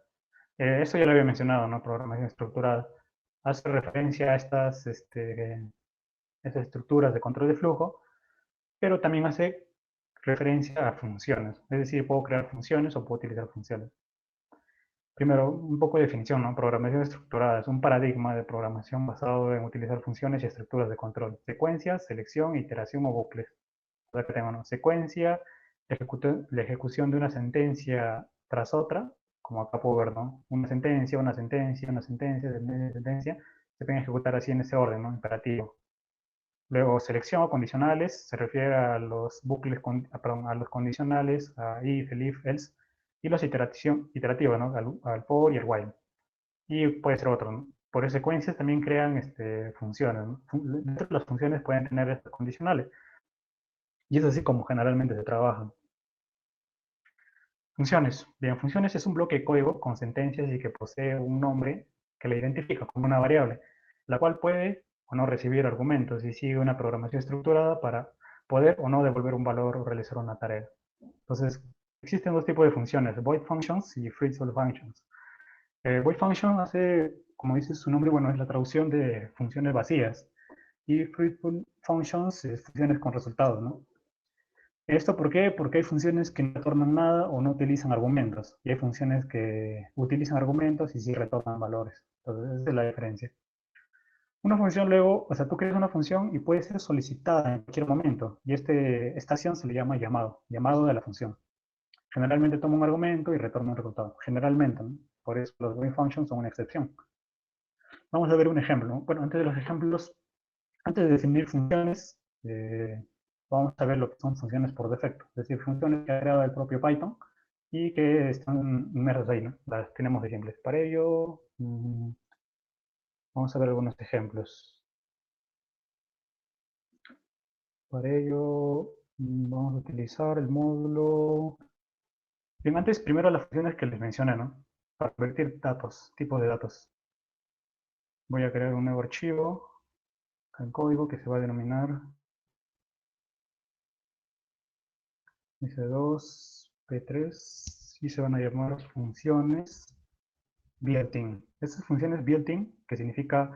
Eso ya lo había mencionado, ¿no? Programación estructurada. Hace referencia a estas estructuras de control de flujo, pero también hace referencia a funciones. Es decir, puedo crear funciones o puedo utilizar funciones. Primero, un poco de definición, ¿no? Programación estructurada es un paradigma de programación basado en utilizar funciones y estructuras de control. Secuencias, selección, iteración o bucles. Acá tengo, ¿no? Secuencia, la ejecución de una sentencia tras otra, como acá puedo ver, ¿no? Una sentencia, una sentencia, una sentencia, sentencia, sentencia. Se pueden ejecutar así en ese orden, ¿no? Imperativo. Luego, selección o condicionales, se refiere a los bucles, perdón, a los condicionales, a if, el if, else, y los iterativos, ¿no? Al for y al while. Y puede ser otro, ¿no? Por secuencias también crean funciones, ¿no? Dentro de las funciones pueden tener estos condicionales. Y es así como generalmente se trabaja. Funciones. Bien, funciones es un bloque de código con sentencias y que posee un nombre que la identifica como una variable, la cual puede o no recibir argumentos y sigue una programación estructurada para poder o no devolver un valor o realizar una tarea. Entonces, existen dos tipos de funciones, void functions y fruitful functions. Void function hace, como dice su nombre, bueno, es la traducción de funciones vacías. Y fruitful functions es funciones con resultados, ¿no? ¿Esto por qué? Porque hay funciones que no retornan nada o no utilizan argumentos. Y hay funciones que utilizan argumentos y sí retornan valores. Entonces, esa es la diferencia. Una función luego, o sea, tú creas una función y puede ser solicitada en cualquier momento. Y esta acción se le llama llamado, llamado de la función. Generalmente toma un argumento y retorna un resultado. Generalmente, ¿no? Por eso los void functions son una excepción. Vamos a ver un ejemplo, ¿no? Bueno, antes de los ejemplos, antes de definir funciones, vamos a ver lo que son funciones por defecto. Es decir, funciones que ha creado el propio Python y que están inmersas ahí, ¿no? Las tenemos de ejemplos. Para ello, vamos a ver algunos ejemplos. Para ello, vamos a utilizar el módulo. Bien, antes, primero las funciones que les mencioné, ¿no? Para convertir datos, tipos de datos. Voy a crear un nuevo archivo en código que se va a denominar S2, P3 y se van a llamar funciones built-in. Estas funciones built-in, que significa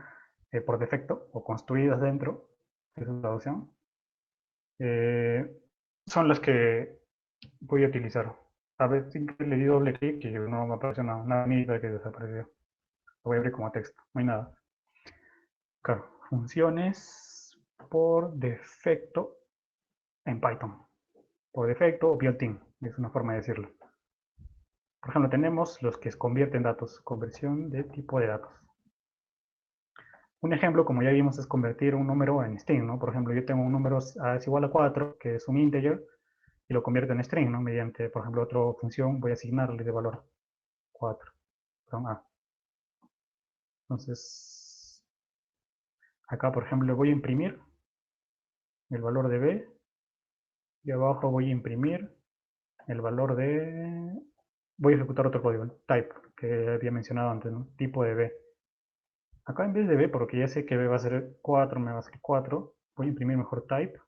por defecto o construidas dentro de su traducción, son las que voy a utilizar. A ver, sin que le di doble clic y no me apareció una venida que desapareció. Lo voy a abrir como texto, no hay nada. Claro, funciones por defecto en Python. Por defecto o built-in, es una forma de decirlo. Por ejemplo, tenemos los que convierten datos, conversión de tipo de datos. Un ejemplo, como ya vimos, es convertir un número en string, ¿no? Por ejemplo, yo tengo un número a es igual a 4, que es un integer, y lo convierto en string, ¿no? Mediante, por ejemplo, otra función, voy a asignarle de valor 4, perdón, A. Entonces, acá, por ejemplo, voy a imprimir el valor de B, y abajo voy a imprimir el valor de... Voy a ejecutar otro código, type, que había mencionado antes, ¿no? Tipo de B. Acá en vez de B, porque ya sé que B va a ser 4, me va a ser 4, voy a imprimir mejor type.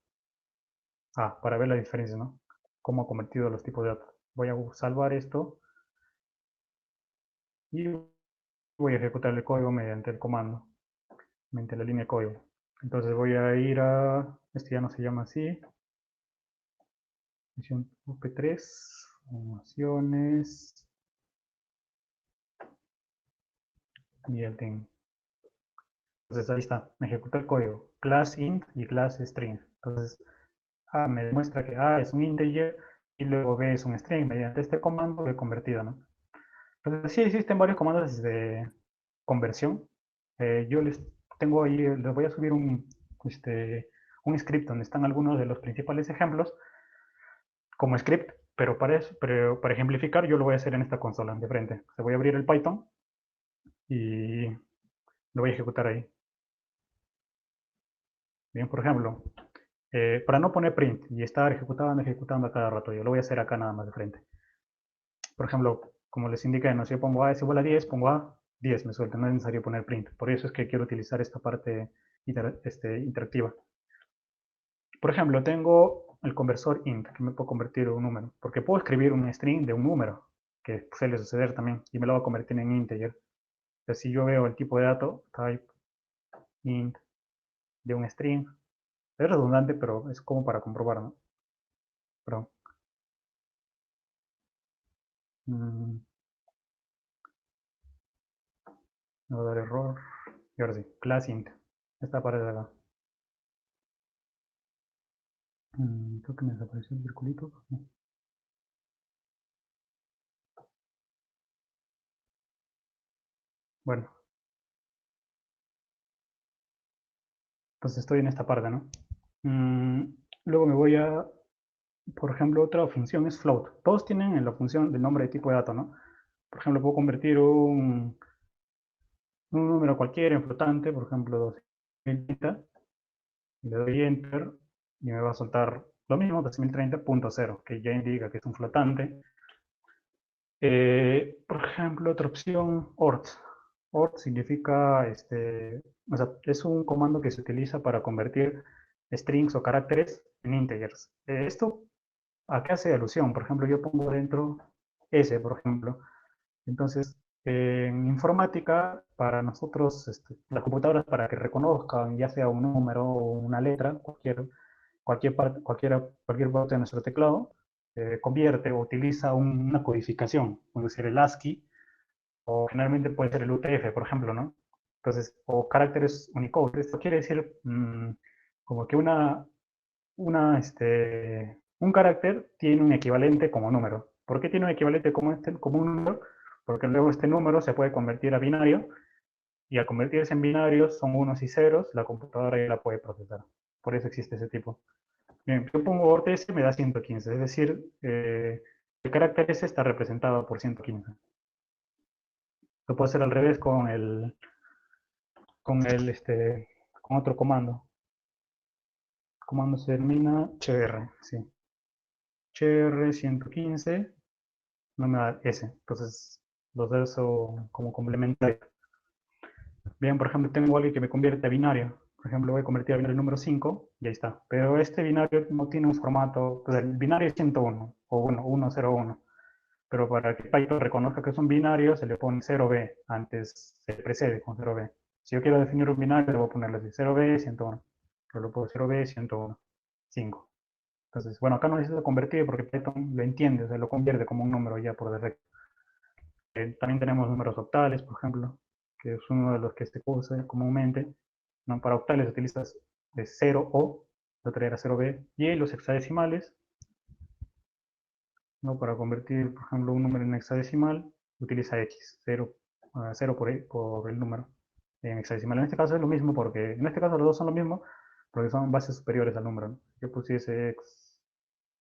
Para ver la diferencia, ¿no? Cómo ha convertido los tipos de datos. Voy a salvar esto y voy a ejecutar el código mediante el comando, mediante la línea de código. Entonces voy a ir a, este ya no se llama así, función up3, formaciones, built-in. Entonces ahí está, me ejecuta el código, class int y class string. Entonces A me demuestra que A es un integer y luego B es un string. Mediante este comando lo he convertido, ¿no? Entonces, sí existen varios comandos de conversión. Yo les tengo ahí, les voy a subir un script donde están algunos de los principales ejemplos como script, pero para ejemplificar yo lo voy a hacer en esta consola de frente. O sea, voy a abrir el Python y lo voy a ejecutar ahí. Bien, por ejemplo, para no poner print y estar ejecutando a cada rato, yo lo voy a hacer acá nada más de frente. Por ejemplo, como les indiqué, no, si yo pongo A es igual a 10, pongo A, 10 me suelta, no es necesario poner print. Por eso es que quiero utilizar esta parte interactiva. Por ejemplo, tengo el conversor int, que me puedo convertir en un número, porque puedo escribir un string de un número, que suele suceder también, y me lo va a convertir en integer. Entonces, si yo veo el tipo de dato, type int de un string, es redundante, pero es como para comprobar, ¿no? Pero, me va a dar error. Y ahora sí, class int. Esta parte de acá. Creo que me desapareció el circulito. No. Bueno, pues estoy en esta parte, ¿no? Luego me voy a, por ejemplo, otra función es float. Todos tienen en la función del nombre de tipo de dato, ¿no? Por ejemplo, puedo convertir un número cualquiera en flotante, por ejemplo, 2030, y le doy enter y me va a soltar lo mismo, 2030.0, que ya indica que es un flotante. Por ejemplo, otra opción, ort. Ort significa, o sea, es un comando que se utiliza para convertir strings o caracteres en integers. Esto, ¿a qué hace alusión? Por ejemplo, yo pongo dentro S, por ejemplo. Entonces, en informática, para nosotros, las computadoras, para que reconozcan ya sea un número o una letra, cualquier parte de nuestro teclado, convierte o utiliza una codificación, puede ser el ASCII, o generalmente puede ser el UTF, por ejemplo, ¿no? Entonces, o caracteres Unicode. Esto quiere decir como que un carácter tiene un equivalente como número. ¿Por qué tiene un equivalente como un número? Porque luego este número se puede convertir a binario, y al convertirse en binarios son unos y ceros, la computadora ya la puede procesar. Por eso existe ese tipo. Bien, yo pongo ORTS, me da 115, es decir, el carácter S está representado por 115. Lo puedo hacer al revés con otro comando. El comando se denomina chr, sí. Chr 115 no me da S, entonces los uso como complementario. Bien, por ejemplo, tengo alguien que me convierte a binario. Por ejemplo, voy a convertir a binario el número 5 y ahí está. Pero este binario no tiene un formato, pues el binario es 101 o 101. Pero para que Python reconozca que es un binario, se le pone 0b, antes se precede con 0b. Si yo quiero definir un binario, le voy a ponerle así, 0b, 101. Pero lo puedo 0b, 101, 5. Entonces, bueno, acá no necesito convertir porque Python lo entiende, o sea, lo convierte como un número ya por defecto. También tenemos números octales, por ejemplo, que es uno de los que se usa comúnmente. ¿No? Para octales utilizas 0O, la otra era 0B, y los hexadecimales, ¿no? Para convertir, por ejemplo, un número en hexadecimal, utiliza X, 0 por el número en hexadecimal. En este caso es lo mismo porque, en este caso los dos son lo mismo, porque son bases superiores al número, ¿no? Yo pusiese X,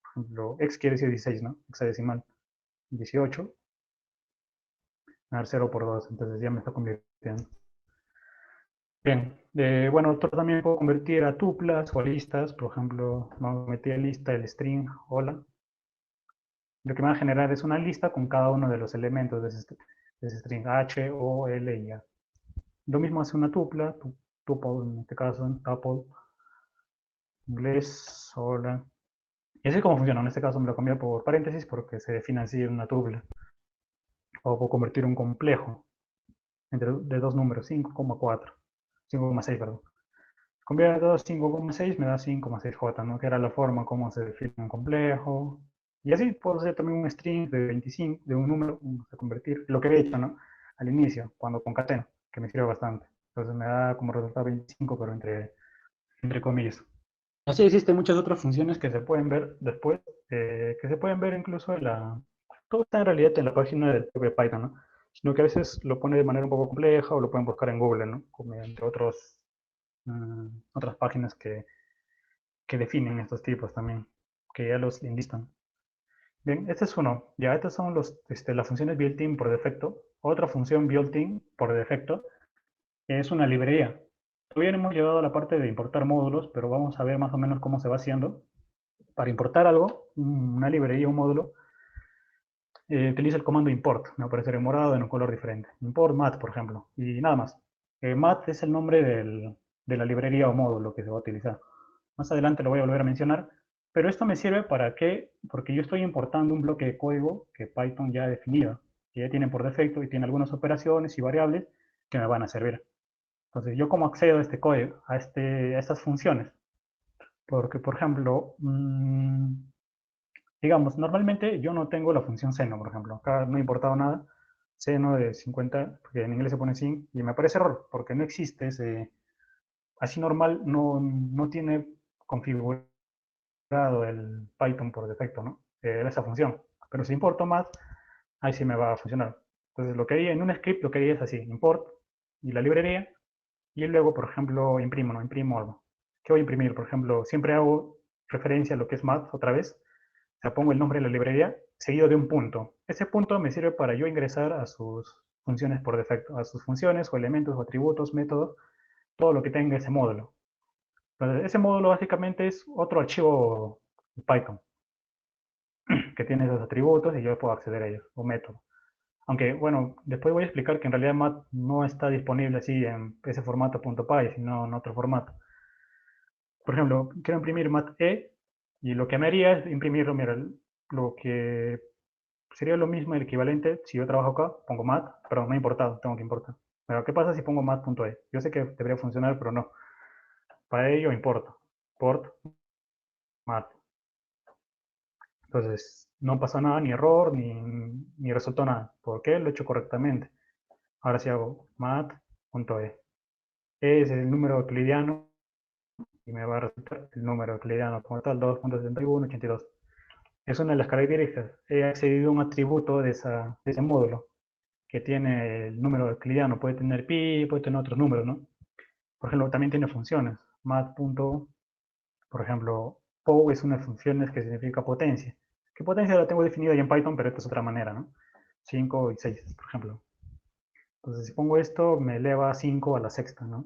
por ejemplo, X quiere decir 16, ¿no? Hexadecimal, 18, a dar 0 por 2, entonces ya me está convirtiendo. Bien, bueno, también puedo convertir a tuplas o a listas, por ejemplo, vamos a meter lista el string hola. Lo que me va a generar es una lista con cada uno de los elementos de ese string, H, O, L y A. Lo mismo hace una tupla, tuple en este caso, en tuple, inglés, hola. Y así es como funciona, en este caso me lo cambié por paréntesis porque se define así en una tupla. O puedo convertir un complejo de dos números, 5,4, 5,6, perdón. Convierte 2, 5,6 me da 5,6J, ¿no? Que era la forma como se define un complejo. Y así puedo hacer también un string de 25, de un número, a convertir, lo que he hecho, ¿no? Al inicio, cuando concateno, que me sirve bastante. Entonces me da como resultado 25, pero entre comillas. Así existen muchas otras funciones que se pueden ver después, que se pueden ver incluso todo está en realidad en la página del propio Python, ¿no? sino que a veces lo pone de manera un poco compleja o lo pueden buscar en Google, ¿no? Mediante otras páginas que definen estos tipos también, que ya los enlistan. Bien, este es uno. Ya, estas son las funciones built-in por defecto. Otra función built-in por defecto es una librería. Todavía no hemos llegado a la parte de importar módulos, pero vamos a ver más o menos cómo se va haciendo. Para importar algo, una librería, un módulo, utiliza el comando import. Me va a aparecer en morado en un color diferente. Import mat, por ejemplo. Y nada más. Mat es el nombre de la librería o módulo que se va a utilizar. Más adelante lo voy a volver a mencionar. Pero esto me sirve para qué, porque yo estoy importando un bloque de código que Python ya ha definido, que ya tiene por defecto y tiene algunas operaciones y variables que me van a servir. Entonces, ¿yo cómo accedo a este código, a estas funciones? Porque, por ejemplo, digamos, normalmente yo no tengo la función seno, por ejemplo. Acá no he importado nada. Seno de 50, porque en inglés se pone sin, y me aparece error, porque no existe ese. Así normal no tiene configurado el Python por defecto, ¿no? Esa función. Pero si importo más, ahí sí me va a funcionar. Entonces, lo que haría en un script, lo que haría es así: import y la librería, y luego, por ejemplo, imprimo, ¿no? Imprimo algo. ¿Qué voy a imprimir? Por ejemplo, siempre hago referencia a lo que es math otra vez. O sea, pongo el nombre de la librería seguido de un punto. Ese punto me sirve para yo ingresar a sus funciones por defecto, a sus funciones o elementos o atributos, métodos, todo lo que tenga ese módulo. Entonces, ese módulo básicamente es otro archivo Python que tiene esos atributos y yo puedo acceder a ellos, o método. Aunque, bueno, después voy a explicar que en realidad mat no está disponible así en ese formato .py, sino en otro formato. Por ejemplo, quiero imprimir mat.e y lo que me haría es imprimirlo, mira, lo que sería lo mismo, el equivalente, si yo trabajo acá, pongo mat, pero no he importado, tengo que importar. Pero, ¿qué pasa si pongo mat.e? Yo sé que debería funcionar, pero no. Para ello importo. Port mat. Entonces, no pasa nada, ni error, ni resultó nada. ¿Por qué? Lo he hecho correctamente. Ahora sí hago mat.e. Es el número euclidiano y me va a resultar el número euclidiano como tal, 2.7182. Es una de las características. He accedido a un atributo de ese módulo que tiene el número euclidiano. Puede tener pi, puede tener otros números, ¿no? Por ejemplo, también tiene funciones. Mat. Por ejemplo, POW es una función que significa potencia. ¿Qué potencia la tengo definida ya en Python? Pero esta es otra manera, ¿no? 5 y 6, por ejemplo. Entonces, si pongo esto, me eleva a 5 a la sexta, ¿no?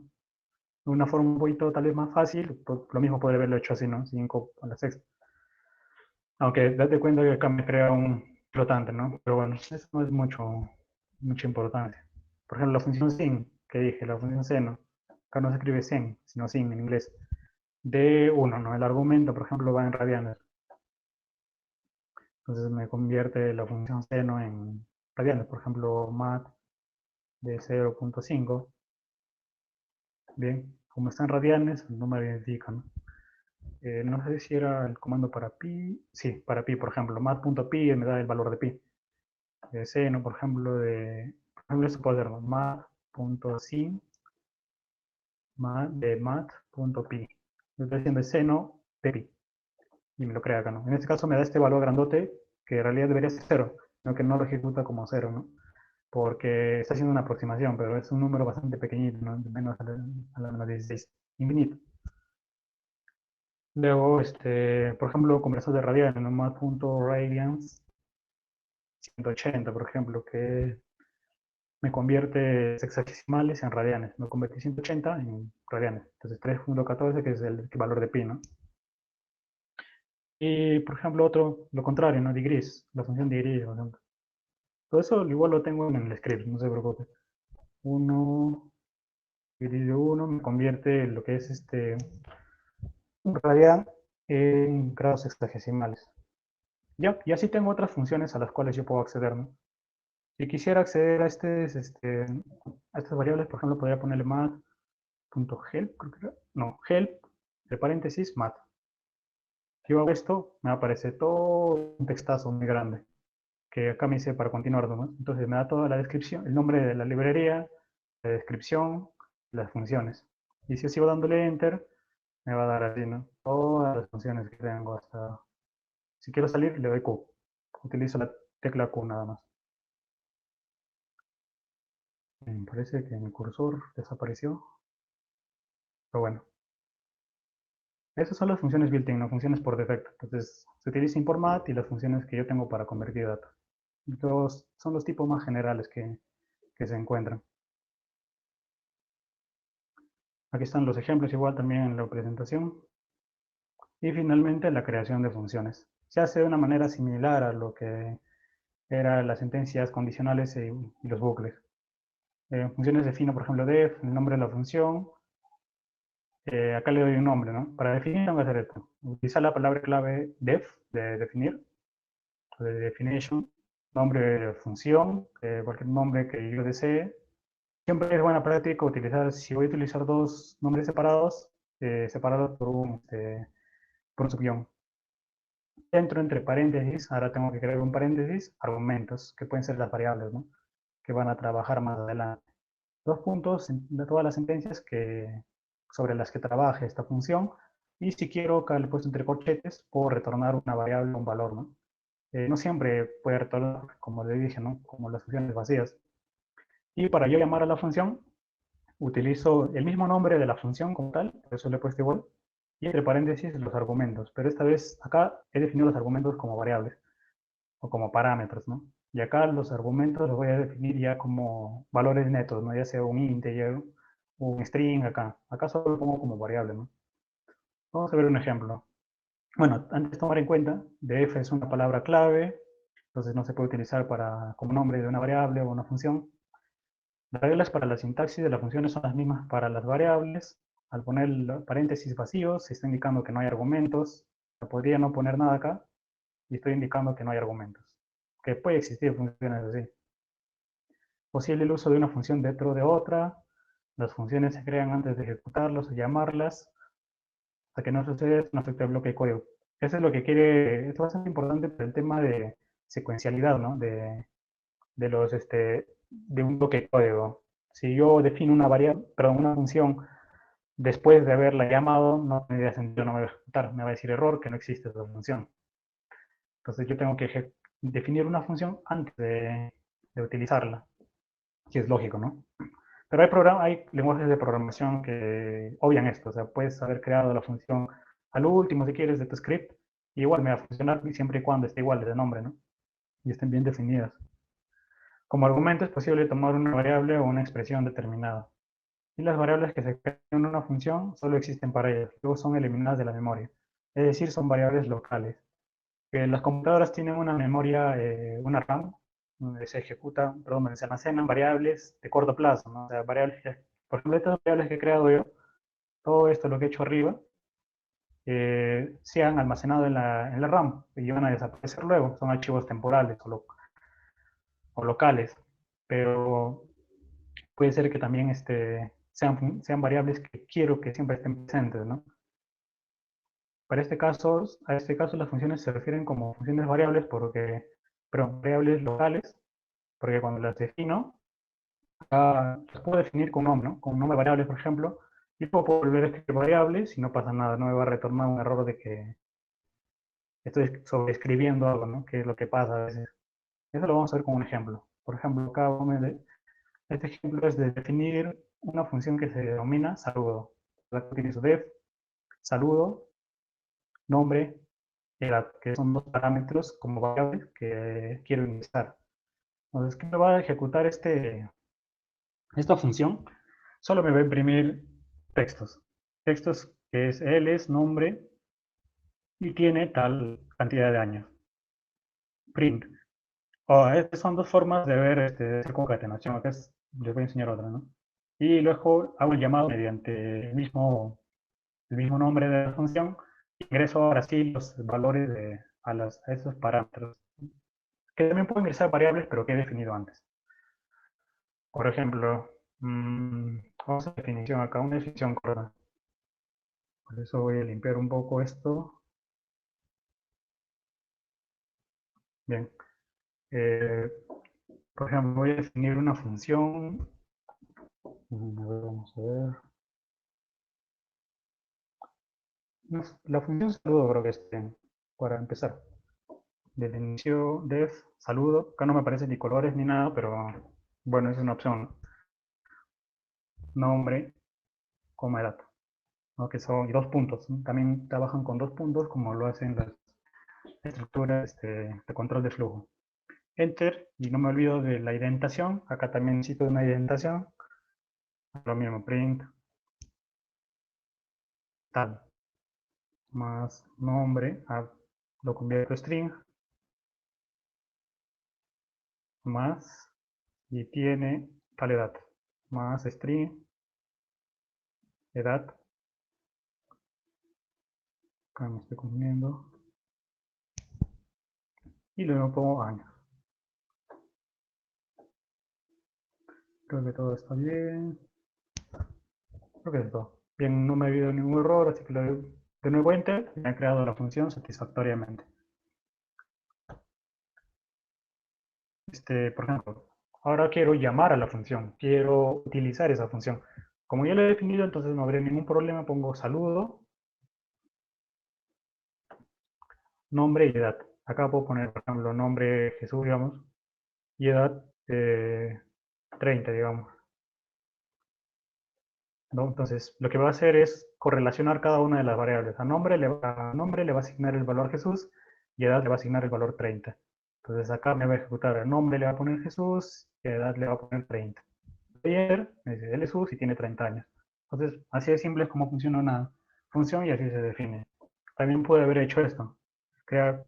De una forma un poquito tal vez más fácil, lo mismo podría haberlo hecho así, ¿no? 5 a la sexta. Aunque date cuenta que acá me crea un flotante, ¿no? Pero bueno, eso no es mucha importancia. Por ejemplo, la función sin, que dije, la función seno. Acá no se escribe sen, sino sin en inglés. D1, ¿no? El argumento, por ejemplo, va en radianes. Entonces me convierte la función seno en radianes. Por ejemplo, mat de 0.5. Bien, como está en radianes, no me identifica, ¿no? No sé si era el comando para pi. Sí, para pi, por ejemplo, mat.pi me da el valor de pi. Seno, por ejemplo, por ejemplo, esto puede ser mat.sin de mat.pi. Lo estoy haciendo seno de pi y me lo crea acá, ¿no? En este caso me da este valor grandote que en realidad debería ser 0, sino que no lo ejecuta como 0, ¿no? Porque está haciendo una aproximación, pero es un número bastante pequeñito, ¿no? Menos a la menos 16, infinito. Luego, por ejemplo, conversor de radianes, ¿no? Mat.radians 180, por ejemplo, que me convierte sexagesimales en radianes. Me convertí 180 en radianes. Entonces 3.14, que es el valor de pi, ¿no? Y, por ejemplo, otro, lo contrario, ¿no? Degrees, la función degree, por ejemplo. Todo eso igual lo tengo en el script, no se preocupe. 1 dividido 1 me convierte en lo que es un radian en grados sexagesimales. Ya, y así tengo otras funciones a las cuales yo puedo acceder, ¿no? Si quisiera acceder a estas variables, por ejemplo, podría ponerle mat.help, creo que era. No, help, entre paréntesis, mat. Si yo hago esto, me aparece todo un textazo muy grande, que acá me dice para continuar, ¿no? Entonces me da toda la descripción, el nombre de la librería, la descripción, las funciones. Y si yo sigo dándole enter, me va a dar así, ¿no? Todas las funciones que tengo hasta... Si quiero salir, le doy Q. Utilizo la tecla Q nada más. Me parece que mi cursor desapareció. Pero bueno. Esas son las funciones built-in, no funciones por defecto. Entonces, se utiliza ImportMath y las funciones que yo tengo para convertir datos. Son los tipos más generales que se encuentran. Aquí están los ejemplos igual también en la presentación. Y finalmente la creación de funciones. Se hace de una manera similar a lo que eran las sentencias condicionales y los bucles. Funciones defino, por ejemplo, def, el nombre de la función. Acá le doy un nombre, ¿no? Para definir tengo que hacer esto. Utilizar la palabra clave def, de definir, de definition, nombre de función, cualquier nombre que yo desee. Siempre es buena práctica utilizar, si voy a utilizar dos nombres separados, separados por un subguión. Entro entre paréntesis, ahora tengo que crear un paréntesis, argumentos, que pueden ser las variables, ¿no? Que van a trabajar más adelante. Dos puntos de todas las sentencias sobre las que trabaje esta función. Y si quiero, acá le he puesto entre corchetes, puedo retornar una variable o un valor, ¿no? No siempre puede retornar, como le dije, ¿no? Como las funciones vacías. Y para yo llamar a la función, utilizo el mismo nombre de la función como tal, por eso le he puesto igual, y entre paréntesis los argumentos. Pero esta vez acá he definido los argumentos como variables o como parámetros, ¿no? Y acá los argumentos los voy a definir ya como valores netos, ¿no? Ya sea un integer, un string acá. Acá solo lo pongo como variable, ¿no? Vamos a ver un ejemplo. Bueno, antes de tomar en cuenta, def es una palabra clave, entonces no se puede utilizar como nombre de una variable o una función. Las reglas para la sintaxis de las funciones son las mismas para las variables. Al poner paréntesis vacíos, se está indicando que no hay argumentos. Podría no poner nada acá y estoy indicando que no hay argumentos. Que puede existir funciones así. Posible el uso de una función dentro de otra. Las funciones se crean antes de ejecutarlas o llamarlas. Hasta que no sucede, no afecta el bloque de código. Eso es lo que quiere, es bastante importante por el tema de secuencialidad, ¿no? De un bloque de código. Si yo defino una variable, perdón, una función después de haberla llamado, no tendría sentido, no me va a ejecutar, me va a decir error que no existe esa función. Entonces yo tengo que definir una función antes de utilizarla, si es lógico, ¿no? Pero hay lenguajes de programación que obvian esto, o sea, puedes haber creado la función al último, si quieres, de tu script, y igual me va a funcionar siempre y cuando esté igual de nombre, ¿no? Y estén bien definidas. Como argumento es posible tomar una variable o una expresión determinada. Y las variables que se crean en una función solo existen para ellas, luego son eliminadas de la memoria. Es decir, son variables locales. Las computadoras tienen una memoria, una RAM, donde donde se almacenan variables de corto plazo, ¿no? O sea, por ejemplo, estas variables que he creado yo, todo esto lo que he hecho arriba, se han almacenado en la RAM y van a desaparecer luego, son archivos temporales o locales, pero puede ser que también sean variables que quiero que siempre estén presentes, ¿no? A este caso las funciones se refieren como funciones variables variables locales, porque cuando las defino, las puedo definir con un nombre, ¿no? Con un nombre de variable, por ejemplo, y luego puedo volver a escribir variables y no pasa nada, no me va a retornar un error de que estoy sobreescribiendo algo, ¿no? Que es lo que pasa a veces. Eso lo vamos a ver con un ejemplo. Por ejemplo, este ejemplo es de definir una función que se denomina saludo. Utilizo def, saludo, nombre, edad, que son dos parámetros como variables que quiero iniciar. Entonces, ¿qué me va a ejecutar esta función? Solo me va a imprimir textos. Textos que es nombre y tiene tal cantidad de años. Print. Estas son dos formas de ver esta concatenación. Acá les voy a enseñar otra, ¿no? Y luego hago el llamado mediante el mismo nombre de la función. Ingreso ahora sí los valores a esos parámetros. Que también puedo ingresar variables, pero que he definido antes. Por ejemplo, vamos a definición acá, una definición corta. Por eso voy a limpiar un poco esto. Bien. Por ejemplo, voy a definir una función. Vamos a ver. La función saludo creo que es para empezar. Del inicio def saludo. Acá no me aparecen ni colores ni nada, pero bueno, es una opción. nombre, coma edad, ¿no? Que son 2 puntos, ¿no? También trabajan con 2 puntos como lo hacen las estructuras de control de flujo. Enter, y no me olvido de la indentación. Acá también necesito una indentación. Lo mismo, print, tal, más nombre, lo convierto a string, más, y tiene tal edad, más string, edad, acá me estoy confundiendo, y luego pongo año. Creo que todo está bien. Creo que es todo. Bien, no me ha habido ningún error, así que le doy de nuevo enter, y me ha creado la función satisfactoriamente. Por ejemplo, ahora quiero llamar a la función, quiero utilizar esa función. Como ya lo he definido, entonces no habrá ningún problema, pongo saludo, nombre y edad. Acá puedo poner, por ejemplo, nombre Jesús, digamos, y edad 30, digamos. ¿No? Entonces, lo que va a hacer es correlacionar cada una de las variables. A nombre le va a asignar el valor Jesús y a edad le va a asignar el valor 30. Entonces, acá me va a ejecutar el nombre le va a poner Jesús y a edad le va a poner 30. Ayer me dice, él es Jesús y tiene 30 años. Entonces, así de simple es como funciona una función y así se define. También puede haber hecho esto. Crear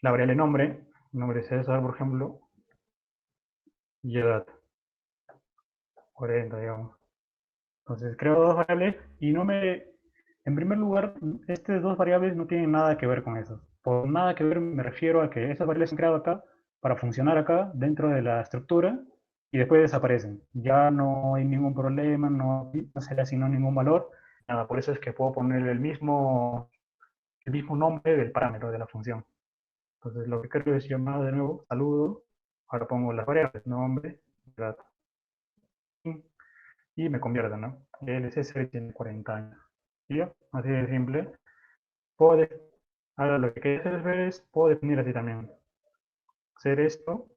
la variable nombre César, por ejemplo, y edad, 40, digamos. Entonces, creo dos variables y no me... En primer lugar, estas dos variables no tienen nada que ver con eso. Por nada que ver me refiero a que esas variables se han creado acá para funcionar acá dentro de la estructura y después desaparecen. Ya no hay ningún problema, no se le asignó ningún valor. Nada, por eso es que puedo poner el mismo nombre del parámetro de la función. Entonces, lo que quiero es llamar de nuevo saludo. Ahora pongo las variables, nombre, edad, y me convierto, ¿no? El César tiene 40 años. ¿Y ya? Así de simple. Puedo, ahora lo que quieres ver es, puedo definir así también. Hacer esto,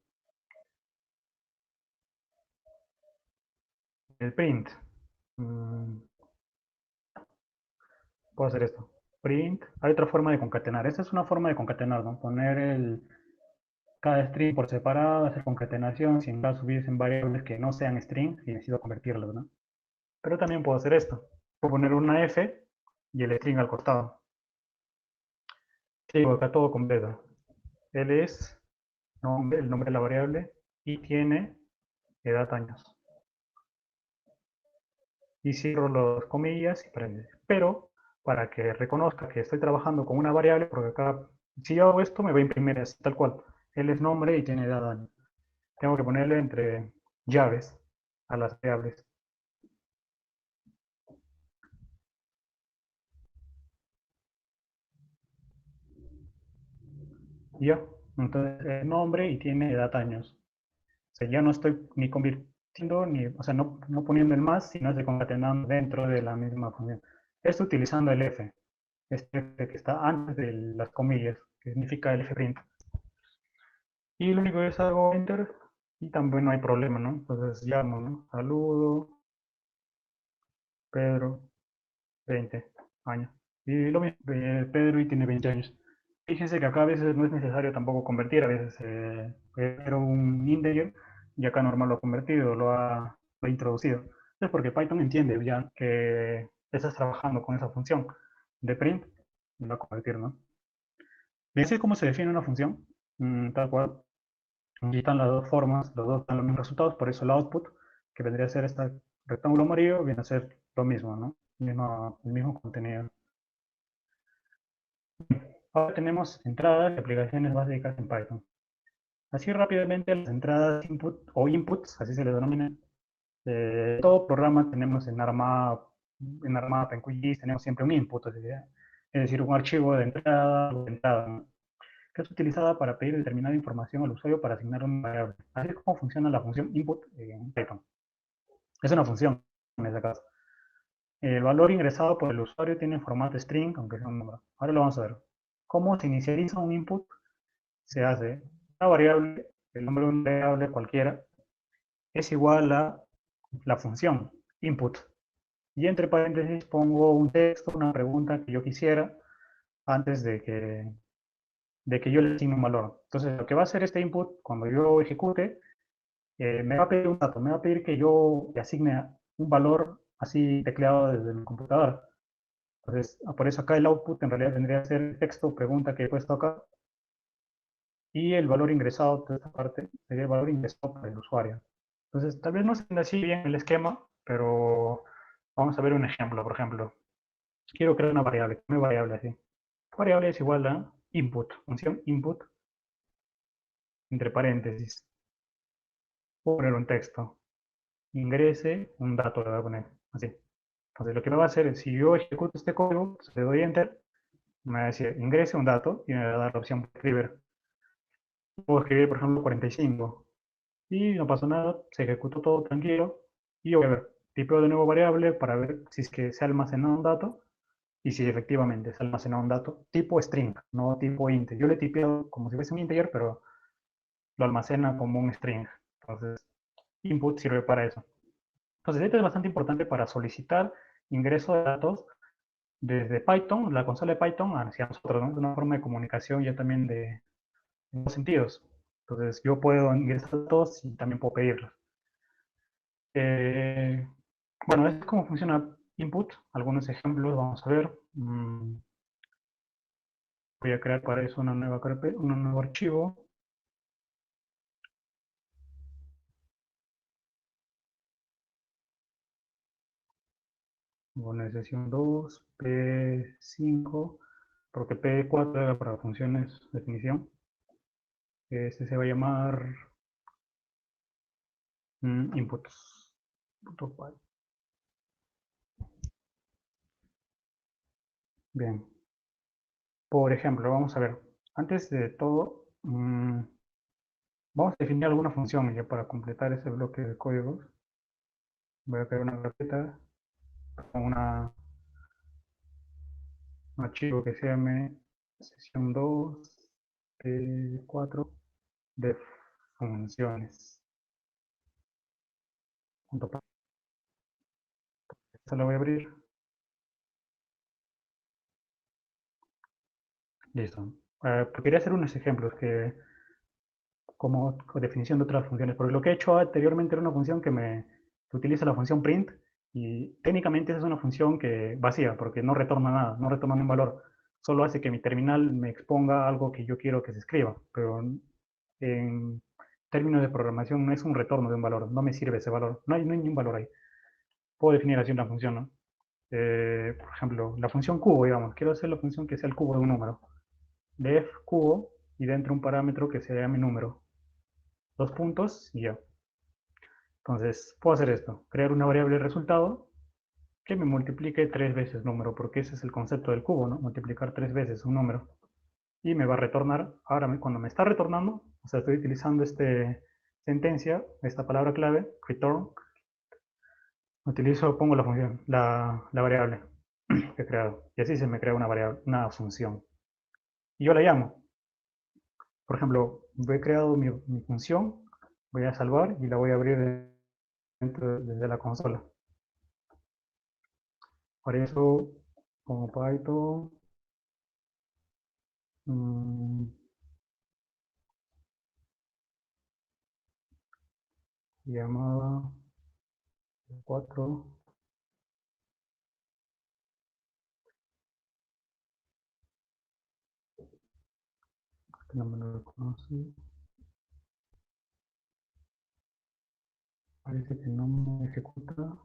el print. Puedo hacer esto. Print. Hay otra forma de concatenar. Esta es una forma de concatenar, ¿no? Poner cada string por separado, hacer concatenación, si en caso hubiesen variables que no sean string y necesito convertirlas, ¿no? Pero también puedo hacer esto. Puedo poner una F y el string al costado. Digo, acá todo completo. Él es el nombre de la variable y tiene edad años. Y cierro las comillas y paréntesis. Pero para que reconozca que estoy trabajando con una variable, porque acá, si yo hago esto, me va a imprimir así, tal cual. Él es nombre y tiene edad años. Tengo que ponerle entre llaves a las variables. Y ya, entonces es nombre y tiene edad años. O sea, ya no estoy ni convirtiendo, ni, o sea, no poniendo el más, sino estoy concatenando dentro de la misma función. Esto utilizando el F, este F que está antes de las comillas, que significa el Fprint. Y lo único que es hago enter y también no hay problema, ¿no? Entonces llamo, ¿no? Saludo, Pedro, 20 años. Y lo mismo, Pedro y tiene 20 años. Fíjense que acá a veces no es necesario tampoco convertir, a veces era un integer y acá normal lo ha convertido, lo ha introducido. Es porque Python entiende ya que estás trabajando con esa función de print y lo va a convertir, ¿no? Bien, así es como se define una función, tal cual. Aquí están las dos formas, los dos dan los mismos resultados, por eso el output, que vendría a ser este rectángulo amarillo, viene a ser lo mismo, ¿no? El mismo contenido. Ahora tenemos entradas y aplicaciones básicas en Python. Así rápidamente las entradas input o inputs, así se les denomina. Todo programa tenemos en ARMAP, en QGIS, tenemos siempre un input, es decir, un archivo de entrada o de entrada, ¿no? Que es utilizada para pedir determinada información al usuario para asignar una variable. Así es como funciona la función input en Python. Es una función en este caso. El valor ingresado por el usuario tiene formato string, aunque sea un número. Ahora lo vamos a ver. ¿Cómo se inicializa un input? Se hace una variable, el nombre de una variable cualquiera, es igual a la función. input. Y entre paréntesis pongo un texto, una pregunta que yo quisiera antes de que yo le asigne un valor. Entonces, lo que va a hacer este input cuando yo ejecute, me va a pedir un dato, me va a pedir que yo le asigne un valor así tecleado desde mi computadora. Entonces, por eso acá el output en realidad tendría que ser el texto, pregunta que he puesto acá, y el valor ingresado de esta parte sería el valor ingresado por el usuario. Entonces, tal vez no se entienda así bien el esquema, pero vamos a ver un ejemplo. Por ejemplo, quiero crear una variable así. Variable es igual a input, función input, entre paréntesis. Voy a poner un texto. Ingrese un dato, le voy a poner así. Entonces, lo que me va a hacer es, si yo ejecuto este código, pues, le doy enter, me va a decir ingrese un dato y me va a dar la opción de escribir. Puedo escribir, por ejemplo, 45. Y no pasó nada, se ejecutó todo tranquilo. Y yo voy a ver, tipeo de nuevo variable para ver si es que se ha almacenado un dato y si efectivamente se ha almacenado un dato tipo string, no tipo int. Yo le he tipeado como si fuese un integer, pero lo almacena como un string. Entonces, input sirve para eso. Entonces, esto es bastante importante para solicitar ingreso de datos desde Python, la consola de Python, hacia nosotros, ¿no? De una forma de comunicación ya también de en dos sentidos. Entonces, yo puedo ingresar datos y también puedo pedirlos. Bueno, es como funciona input. Algunos ejemplos vamos a ver. Voy a crear para eso una nueva carpeta, un nuevo archivo. Bueno, sesión 2, P5, porque P4 era para funciones de definición. Este se va a llamar inputs. Bien. Por ejemplo, vamos a ver. Antes de todo, vamos a definir alguna función ya para completar ese bloque de códigos. Voy a crear una carpeta con un archivo que se llame sesión 2, P4 de funciones. Esta la voy a abrir. Listo. Quería hacer unos ejemplos como definición de otras funciones, porque lo que he hecho anteriormente era una función que utiliza la función print y técnicamente esa es una función que vacía, porque no retorna nada, no retorna ningún valor. Solo hace que mi terminal me exponga algo que yo quiero que se escriba, pero en términos de programación no es un retorno de un valor, no me sirve ese valor, no hay ningún valor ahí. Puedo definir así una función, ¿no? Por ejemplo, la función cubo, digamos, quiero hacer la función que sea el cubo de un número. Def cubo y dentro un parámetro que se llame número. Dos puntos y ya. Entonces, puedo hacer esto, crear una variable resultado que me multiplique 3 veces número, porque ese es el concepto del cubo, ¿no? Multiplicar 3 veces un número. Y me va a retornar, ahora cuando me está retornando, o sea, estoy utilizando esta sentencia, esta palabra clave, return, pongo la función, la variable que he creado. Y así se me crea una variable, una función. Y yo la llamo. Por ejemplo, he creado mi función, voy a salvar y la voy a abrir desde la consola. Para eso, como Python, llamada 4, que no me lo reconoce. Parece que no me ejecuta.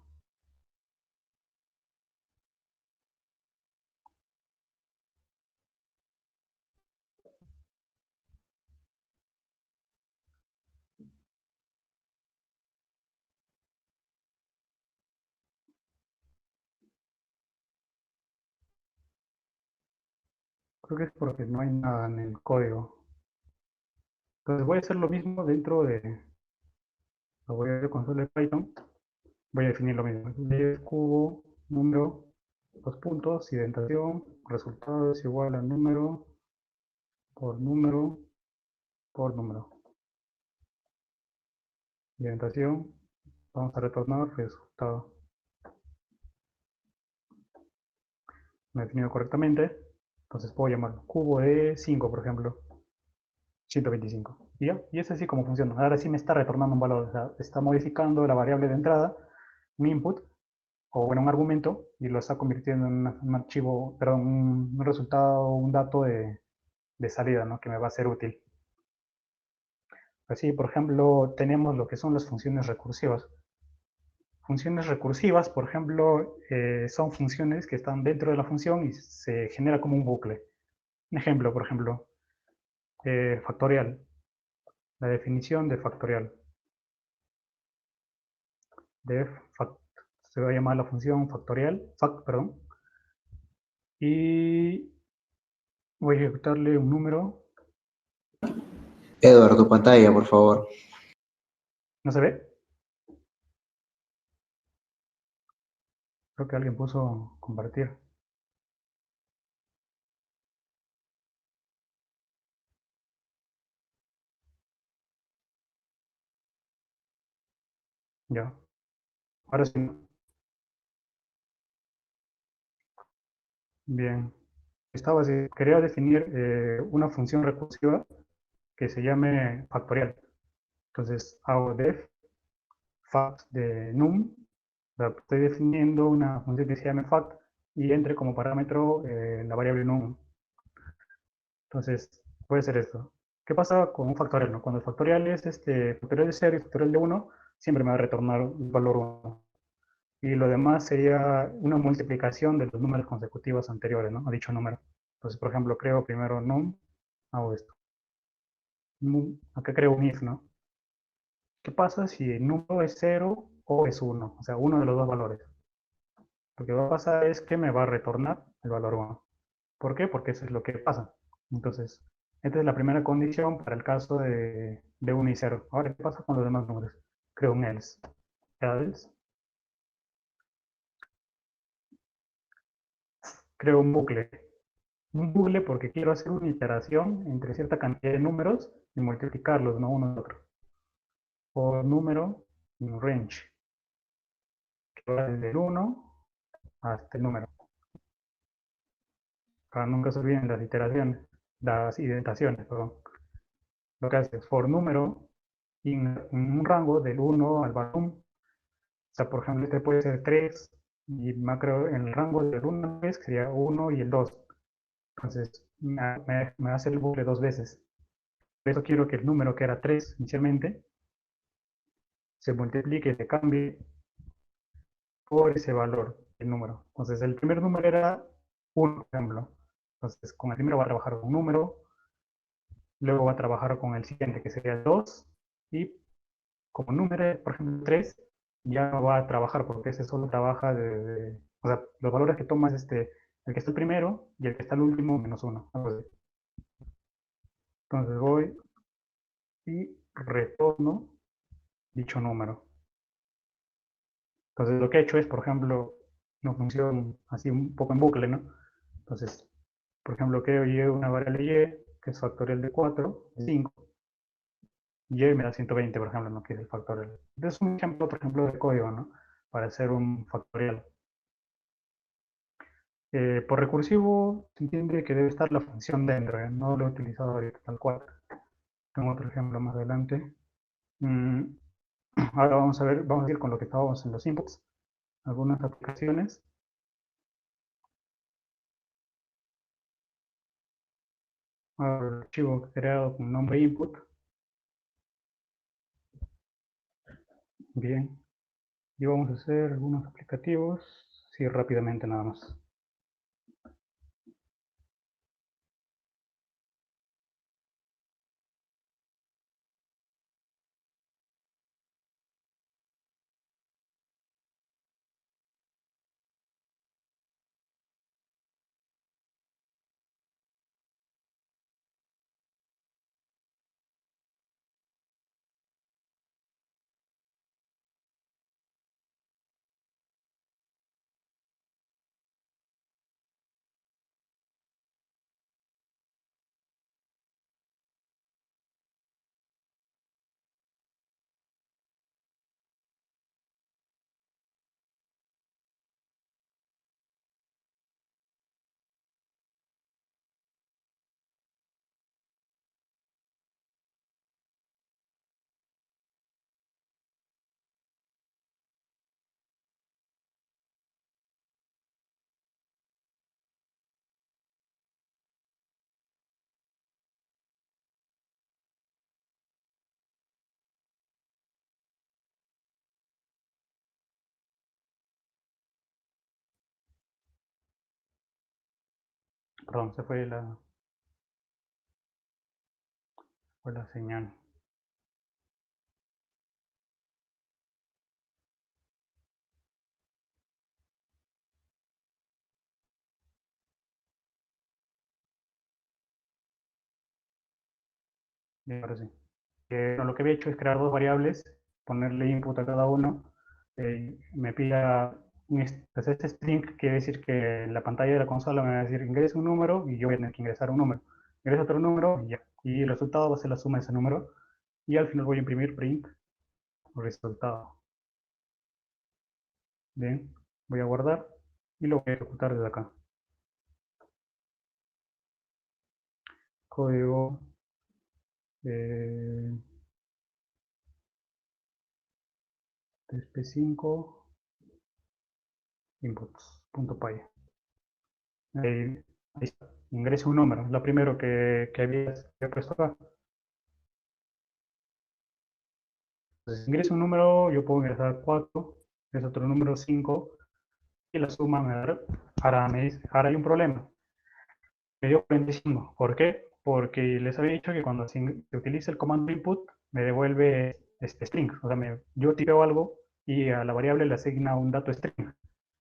Creo que es porque no hay nada en el código. Entonces voy a hacer lo mismo dentro de la voy a ver consola de Python. Voy a definir lo mismo. De cubo, número, dos puntos, indentación, resultado es igual a número por número por número. Indentación, vamos a retornar resultado. no he definido correctamente. Entonces puedo llamarlo cubo de 5, por ejemplo, 125. Y ya, y es así como funciona. Ahora sí me está retornando un valor, o sea, está modificando la variable de entrada, un input, o bueno, un argumento, y lo está convirtiendo en un archivo, perdón, un resultado, un dato de salida, ¿no? Que me va a ser útil. Así, por ejemplo, tenemos lo que son las funciones recursivas. Funciones recursivas, por ejemplo, son funciones que están dentro de la función y se genera como un bucle. Un ejemplo, por ejemplo, factorial. La definición de factorial. Def fact, se va a llamar la función factorial, fact, perdón. Y voy a ejecutarle un número. Edward, tu pantalla, por favor. ¿No se ve? Creo que alguien puso compartir. Ya. Ahora sí. Bien. Quería definir una función recursiva que se llame factorial. Entonces hago def fact de num. Estoy definiendo una función que se llame fact y entre como parámetro la variable num. Entonces puede ser esto. ¿Qué pasa con un factorial? ¿No? Cuando el factorial es factorial de 0 y factorial de 1, siempre me va a retornar un valor 1. Y lo demás sería una multiplicación de los números consecutivos anteriores, ¿no? A dicho número. Entonces, por ejemplo, creo primero num, hago esto. Acá creo un if, ¿no? ¿Qué pasa si el número es 0 o es 1? O sea, uno de los dos valores. Lo que va a pasar es que me va a retornar el valor 1. ¿Por qué? Porque eso es lo que pasa. Entonces, esta es la primera condición para el caso de 1 y 0. Ahora, ¿qué pasa con los demás números? Creo un else. Else. Creo un bucle. Un bucle porque quiero hacer una iteración entre cierta cantidad de números y multiplicarlos, no uno al otro. Por número in range, que va desde el 1 hasta el número. Para nunca se olviden las iteraciones, las indentaciones, perdón. Lo que hace es for número en un rango del 1 al valor 1. O sea, por ejemplo, este puede ser 3 y macro en el rango del 1 al 3 sería 1 y el 2. Entonces, me hace el bucle dos veces. Por eso quiero que el número que era 3 inicialmente se multiplique, se cambie por ese valor, el número. Entonces, el primer número era 1, por ejemplo. Entonces, con el primero va a trabajar un número, luego va a trabajar con el siguiente, que sería el 2, y como número, por ejemplo, 3, ya no va a trabajar porque ese solo trabaja o sea, los valores que toma es el que está el primero y el que está el último menos 1. Entonces voy y retorno dicho número. Entonces lo que he hecho es, por ejemplo, una función así un poco en bucle, ¿no? Entonces, por ejemplo, creo y una variable y, que es factorial de 4, de 5, y me da 120, por ejemplo, ¿no? Que es el factorial. Entonces, un ejemplo, por ejemplo, de código, ¿no? Para hacer un factorial. Por recursivo se entiende que debe estar la función dentro, ¿eh? No lo he utilizado ahorita tal cual. Tengo otro ejemplo más adelante. Mm, Ahora vamos a ver, vamos a ir con lo que estábamos en los inputs. Algunas aplicaciones. Ahora el archivo creado con nombre input. Bien. Y vamos a hacer algunos aplicativos. Sí, rápidamente nada más. Perdón, se fue la señal. Y ahora sí. No, lo que había hecho es crear dos variables, ponerle input a cada uno. Me pida pues este string, quiere decir que en la pantalla de la consola me va a decir ingresa un número y yo voy a tener que ingresar un número. Ingresa otro número y ya. Y el resultado va a ser la suma de ese número. Y al final voy a imprimir print resultado. Bien, voy a guardar y lo voy a ejecutar desde acá. Código TSP5 inputs.py. Ahí está. Ingreso un número, lo primero que había puesto acá. Entonces, ingreso un número, yo puedo ingresar 4, es otro número 5, y la suma me dará. Ahora hay un problema. Me dio 45. ¿Por qué? Porque les había dicho que cuando se utiliza el comando input, me devuelve este string. O sea, yo tipeo algo y a la variable le asigna un dato string.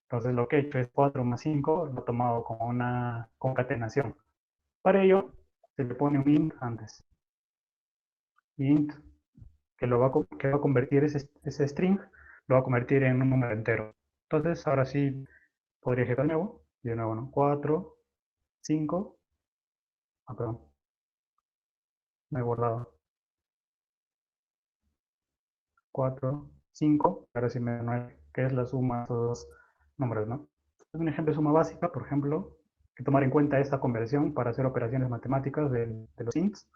Entonces lo que he hecho es 4 más 5, lo he tomado como una concatenación. Para ello, se le pone un int antes. Int que va a convertir ese string, lo va a convertir en un número entero. Entonces, ahora sí podría ejecutar de nuevo, ¿no? 4, 5, perdón, me he guardado. 4, 5, ahora sí me da que es la suma de estos dos números, ¿no? Es un ejemplo de suma básica, por ejemplo, que tomar en cuenta esta conversión para hacer operaciones matemáticas de los ints.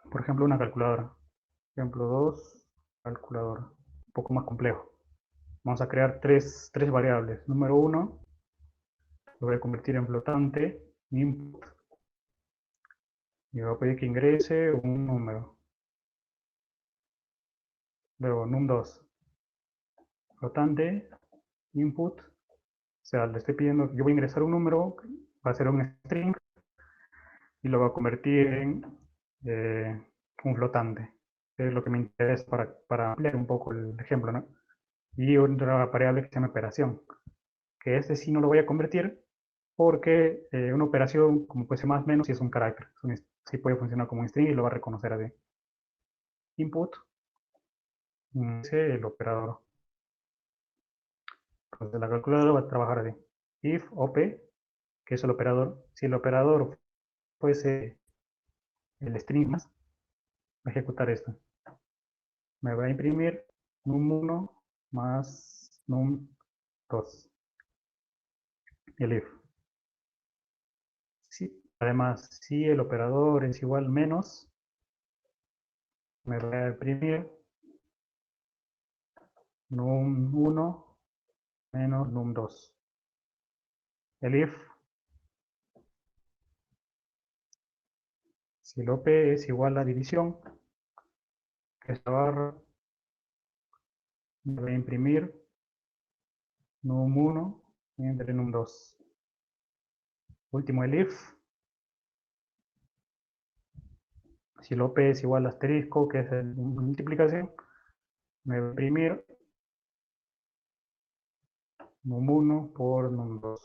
Por ejemplo, una calculadora. Ejemplo 2, calculadora. Un poco más complejo. Vamos a crear tres variables. Número 1, lo voy a convertir en flotante, input, y voy a pedir que ingrese un número. Luego, num2, flotante, input, o sea, le estoy pidiendo que yo voy a ingresar un número, va a ser un string, y lo voy a convertir en un flotante. Es lo que me interesa para ampliar un poco el ejemplo, ¿no? Y otra variable que se llama operación, que este sí no lo voy a convertir porque una operación, como puede ser más o menos, si es un carácter. Sí puede funcionar como un string y lo va a reconocer así. Input, es el operador. Entonces la calculadora va a trabajar así. If op, que es el operador. Si el operador fuese el string más, va a ejecutar esto. Me va a imprimir num1 más num2. Y el if. Sí. Además, si el operador es igual menos, me va a imprimir num1 menos num2. El if, si el OP es igual a división, que esta barra me va a imprimir num1 entre num2. Último, el if, si el OP es igual a asterisco, que es el multiplicación, me va a imprimir num1 por num2.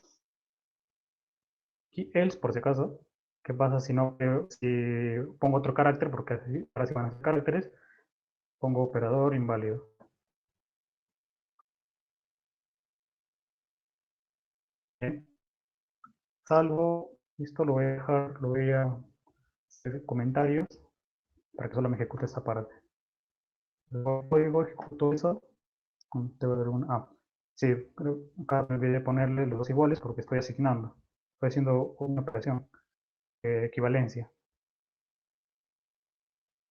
Y else, por si acaso, ¿qué pasa si no si pongo otro carácter? Porque así, ahora sí van a ser caracteres, pongo operador inválido. Bien. Salvo, esto lo voy a dejar, lo voy a hacer comentarios para que solo me ejecute esta parte. El código ejecuto eso. Debe haber un sí, creo, acá me olvidé ponerle los dos iguales porque estoy asignando. Estoy haciendo una operación, equivalencia.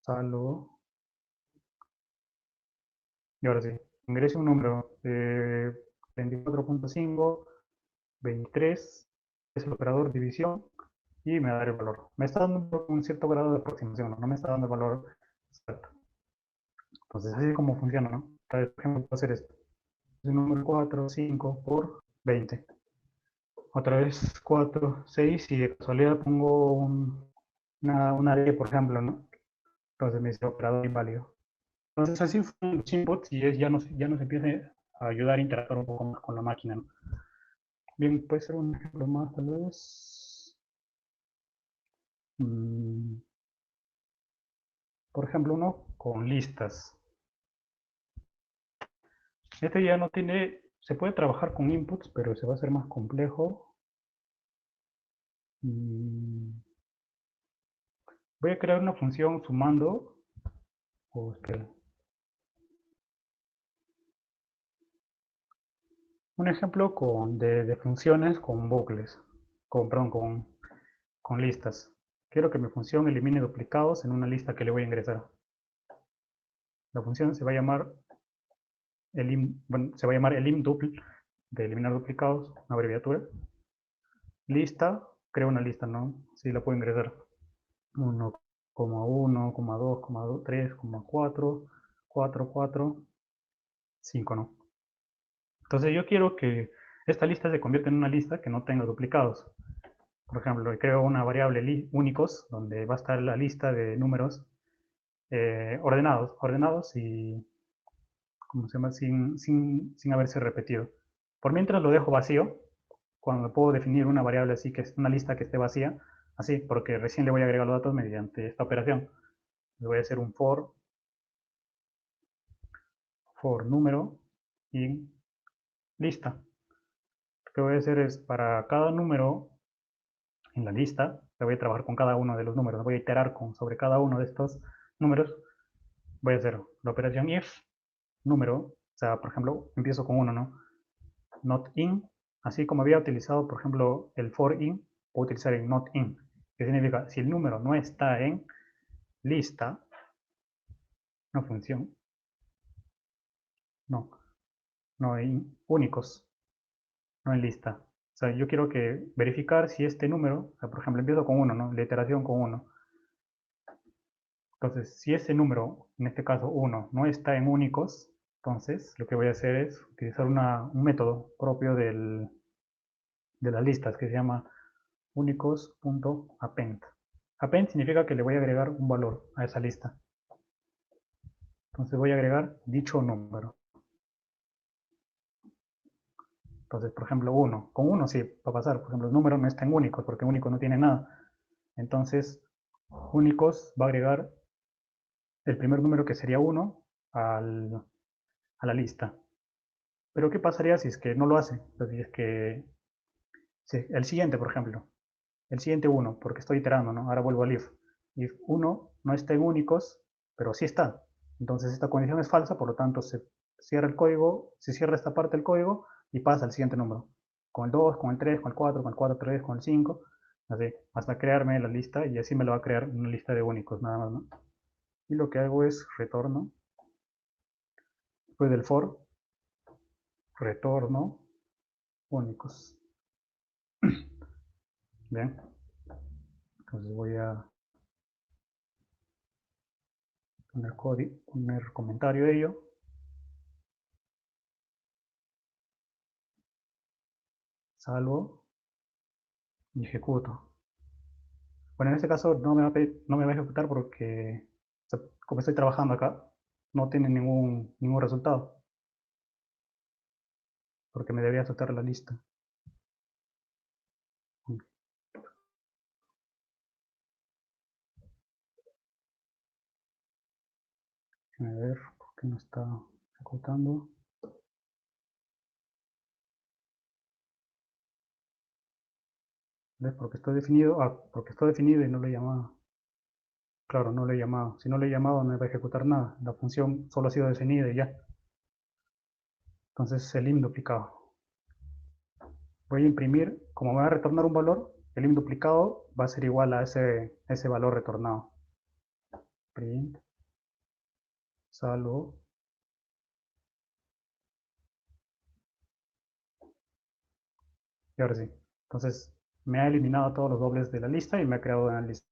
Salvo. Y ahora sí, ingreso un número 24.5, 23, es el operador división y me da el valor. Me está dando un cierto grado de aproximación, no me está dando el valor exacto. Entonces, así es como funciona, ¿no? Por ejemplo, puedo hacer esto. Es el número 4, 5 por 20. otra vez 4, 6 y de casualidad pongo una D, por ejemplo, ¿no? Entonces me dice operador inválido. Entonces así fueron los inputs y ya nos empieza a ayudar a interactuar un poco más con la máquina, ¿no? Bien, puede ser un ejemplo más tal vez. Por ejemplo, uno con listas. Este ya no tiene, se puede trabajar con inputs, pero se va a hacer más complejo. Voy a crear una función sumando. Espera. Un ejemplo de funciones con bucles, perdón, con listas. Quiero que mi función elimine duplicados en una lista que le voy a ingresar. La función se va a llamar elimdupl, de eliminar duplicados, una abreviatura. Lista, creo una lista, ¿no? Sí, la puedo ingresar. 1,1, 2, 3, 4, 4, 4, 5, ¿no? Entonces yo quiero que esta lista se convierta en una lista que no tenga duplicados. Por ejemplo, creo una variable únicos, donde va a estar la lista de números ordenados y, ¿cómo se llama? Sin haberse repetido. Por mientras lo dejo vacío, cuando puedo definir una variable así, que es una lista que esté vacía, así, porque recién le voy a agregar los datos mediante esta operación. Le voy a hacer un for número y lista. Lo que voy a hacer es para cada número en la lista, voy a trabajar con cada uno de los números, voy a iterar sobre cada uno de estos números, voy a hacer la operación if número, o sea, por ejemplo, empiezo con 1, ¿no? Not in, así como había utilizado, por ejemplo, el for in, puedo utilizar el not in, que significa, si el número no está en lista, no función, no en únicos, no en lista. O sea, yo quiero que verificar si este número, o sea, por ejemplo, empiezo con 1, ¿no? La iteración con 1. Entonces, si ese número, en este caso 1, no está en únicos, entonces lo que voy a hacer es utilizar un método propio de las listas que se llama únicos.append. Append significa que le voy a agregar un valor a esa lista. Entonces voy a agregar dicho número. Entonces, por ejemplo, 1. Con 1 sí va a pasar. Por ejemplo, el número no está en únicos porque único no tiene nada. Entonces, únicos va a agregar el primer número que sería 1 a la lista. Pero ¿qué pasaría si es que no lo hace? Entonces, si es que el siguiente, por ejemplo, el siguiente 1, porque estoy iterando, ¿no? Ahora vuelvo al if. If 1 no está en únicos, pero sí está. Entonces esta condición es falsa, por lo tanto se cierra el código, se cierra esta parte del código y pasa al siguiente número. Con el 2, con el 3, con el 4, con el 4, 3, con el 5, así, hasta crearme la lista y así me lo va a crear una lista de únicos nada más, ¿no? Y lo que hago es retorno, después del for, retorno únicos. Bien, entonces voy a poner comentario de ello. Salvo y ejecuto. Bueno, en este caso no me va a ejecutar porque, o sea, como estoy trabajando acá, no tiene ningún resultado. Porque me debía aceptar la lista. A ver, ¿por qué no está ejecutando? ¿Ves? Porque está definido. Porque está definido y no lo he llamado. Claro, no lo he llamado. Si no lo he llamado, no me va a ejecutar nada. La función solo ha sido definida y ya. Entonces, el lim duplicado. Voy a imprimir, como me va a retornar un valor, el lim duplicado va a ser igual a ese valor retornado. Print, salvo. Y ahora sí. Entonces, me ha eliminado todos los dobles de la lista y me ha creado una lista.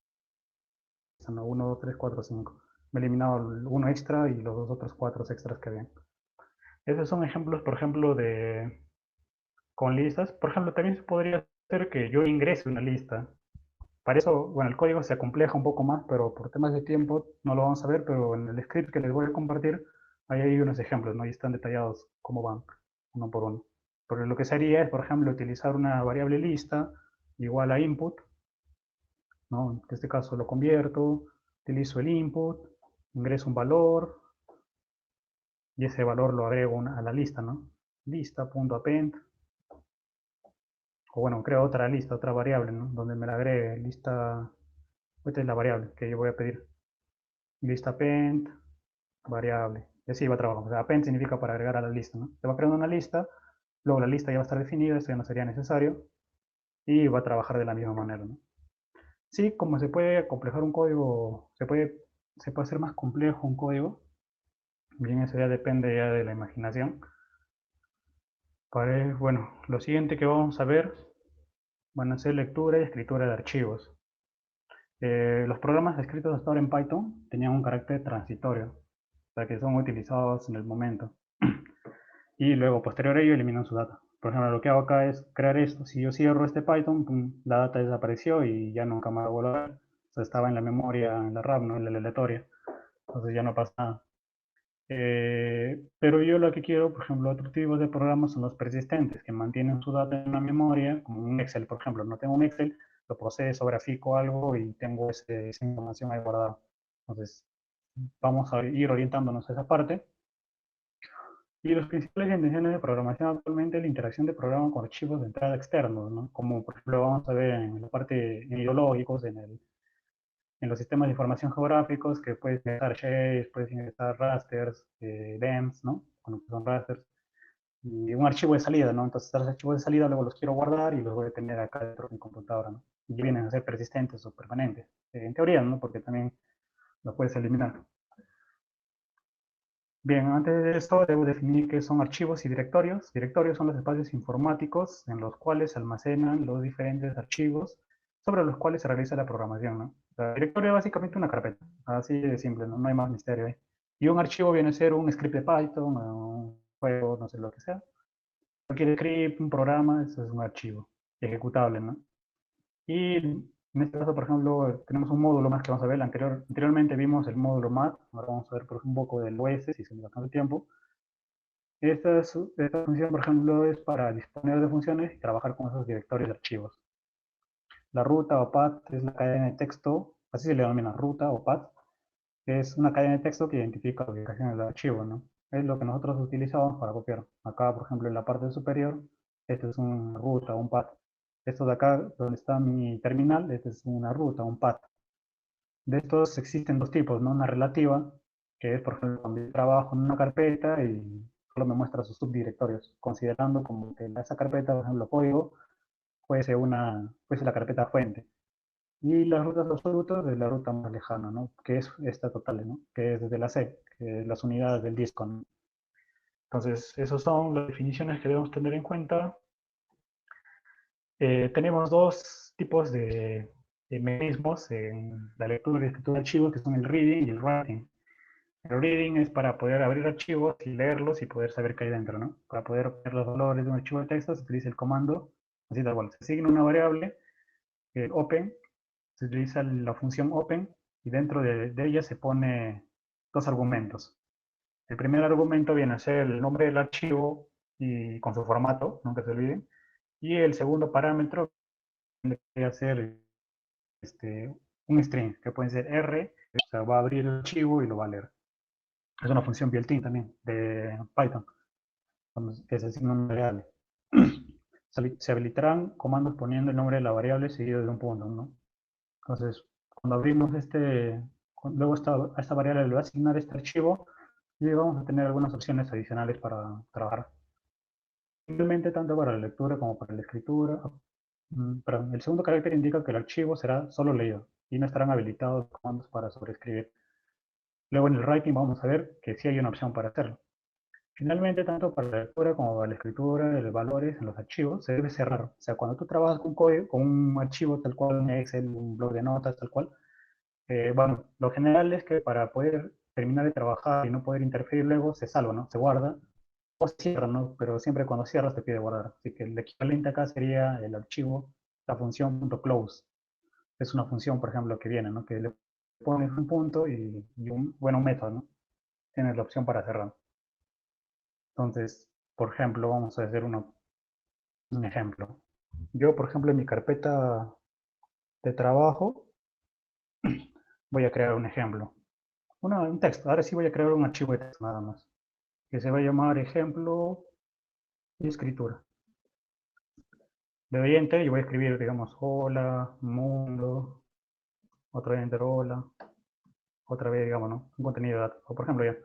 1, 2, 3, 4, 5. Me ha eliminado uno extra y los dos otros 4 extras que habían. Esos son ejemplos, por ejemplo, con listas. Por ejemplo, también se podría hacer que yo ingrese una lista. Para eso, bueno, el código se acompleja un poco más, pero por temas de tiempo no lo vamos a ver, pero en el script que les voy a compartir, ahí hay unos ejemplos, ¿no? Y están detallados cómo van, uno por uno. Pero lo que se haría es, por ejemplo, utilizar una variable lista igual a input, ¿no? En este caso lo convierto, utilizo el input, ingreso un valor, y ese valor lo agrego a la lista, ¿no? Lista.append, o bueno, creo otra lista, otra variable, ¿no? Donde me la agregue, lista, esta es la variable que yo voy a pedir. Lista append, variable. Y así va trabajando. O sea, append significa para agregar a la lista, ¿no? Se va creando una lista, luego la lista ya va a estar definida, esto ya no sería necesario, y va a trabajar de la misma manera, ¿no? Sí, como se puede complejar un código, se puede hacer más complejo un código, bien eso ya depende ya de la imaginación. Bueno, lo siguiente que vamos a ver van a ser lectura y escritura de archivos. Los programas escritos hasta ahora en Python tenían un carácter transitorio, o sea que son utilizados en el momento. Y luego, posterior a ello, eliminan su data. Por ejemplo, lo que hago acá es crear esto. Si yo cierro este Python, pum, la data desapareció y ya nunca más la vuelvo a ver. O sea, estaba en la memoria, en la RAM, no en la aleatoria. Entonces ya no pasa nada. Pero yo lo que quiero, por ejemplo, otros tipos de programas son los persistentes, que mantienen su data en la memoria, como un Excel, por ejemplo. No tengo un Excel, lo proceso, grafico algo y tengo esa información ahí guardada. Entonces, vamos a ir orientándonos a esa parte. Y las principales intenciones de programación actualmente es la interacción de programa con archivos de entrada externos, ¿no? Como por ejemplo vamos a ver en la parte en ideológicos, en los sistemas de información geográficos, que puedes ingresar shapes, puedes ingresar rasters, DEMS, ¿no? Cuando son rasters, y un archivo de salida, ¿no? Entonces los archivos de salida luego los quiero guardar y los voy a tener acá dentro de mi computadora, ¿no? Y vienen a ser persistentes o permanentes. En teoría, ¿no? Porque también los puedes eliminar. Bien, antes de esto debo definir qué son archivos y directorios. Directorios son los espacios informáticos en los cuales se almacenan los diferentes archivos sobre los cuales se realiza la programación, ¿no? El directorio es básicamente una carpeta, así de simple, ¿no? No hay más misterio ahí. Y un archivo viene a ser un script de Python, un juego, no sé lo que sea. Cualquier script, un programa, eso es un archivo ejecutable, ¿no? Y en este caso, por ejemplo, tenemos un módulo más que vamos a ver. Anteriormente vimos el módulo mat, ahora vamos a ver un poco del OS, si se nos alcanza el tiempo. Esta función, por ejemplo, es para disponer de funciones y trabajar con esos directorios de archivos. La ruta o path es la cadena de texto, así se le denomina ruta o path, es una cadena de texto que identifica la ubicación del archivo, ¿no? Es lo que nosotros utilizamos para copiar. Acá, por ejemplo, en la parte superior, este es una ruta, un path. Esto de acá, donde está mi terminal, este es una ruta, un path. De estos existen dos tipos, ¿no? Una relativa, que es, por ejemplo, cuando yo trabajo en una carpeta y solo me muestra sus subdirectorios, considerando como que esa carpeta, por ejemplo, código, puede ser la carpeta fuente. Y las rutas absolutas es la ruta más lejana, ¿no? Que es esta total, ¿no? Que es desde la C, que es las unidades del disco, ¿no? Entonces, esas son las definiciones que debemos tener en cuenta. Tenemos dos tipos de mecanismos en la lectura y escritura de archivos, que son el reading y el writing. El reading es para poder abrir archivos y leerlos y poder saber qué hay dentro, ¿no? Para poder obtener los valores de un archivo de texto se utiliza el comando, así tal cual. Se asigna una variable, open, se utiliza la función open y dentro de ella se pone dos argumentos. El primer argumento viene a ser el nombre del archivo y con su formato, nunca se olviden. Y el segundo parámetro viene a ser un string, que puede ser R, o sea, va a abrir el archivo y lo va a leer. Es una función built-in también de Python, que se asigna una variable. Se habilitarán comandos poniendo el nombre de la variable seguido de un punto, ¿no? Entonces, cuando abrimos luego a esta variable le va a asignar este archivo y vamos a tener algunas opciones adicionales para trabajar. Simplemente tanto para la lectura como para la escritura. Perdón, el segundo carácter indica que el archivo será solo leído y no estarán habilitados comandos para sobreescribir. Luego en el writing vamos a ver que sí hay una opción para hacerlo. Finalmente, tanto para la lectura como para la escritura de los valores en los archivos, se debe cerrar. O sea, cuando tú trabajas con código, con un archivo tal cual, un Excel, un blog de notas tal cual, bueno, lo general es que para poder terminar de trabajar y no poder interferir luego, se salva, ¿no? Se guarda cierra, ¿no? Pero siempre cuando cierras te pide guardar. Así que el equivalente acá sería el archivo, la función .close. Es una función, por ejemplo, que viene, ¿no? Que le pones un punto y un método, ¿no? Tienes la opción para cerrar. Entonces, por ejemplo, vamos a hacer un ejemplo. Yo, por ejemplo, en mi carpeta de trabajo, voy a crear un ejemplo. Un texto. Ahora sí voy a crear un archivo de texto nada más. Que se va a llamar ejemplo y escritura. Le doy enter y voy a escribir, digamos, hola, mundo, otra vez enter, hola, otra vez, digamos, ¿no? Un contenido de datos. O por ejemplo, ya,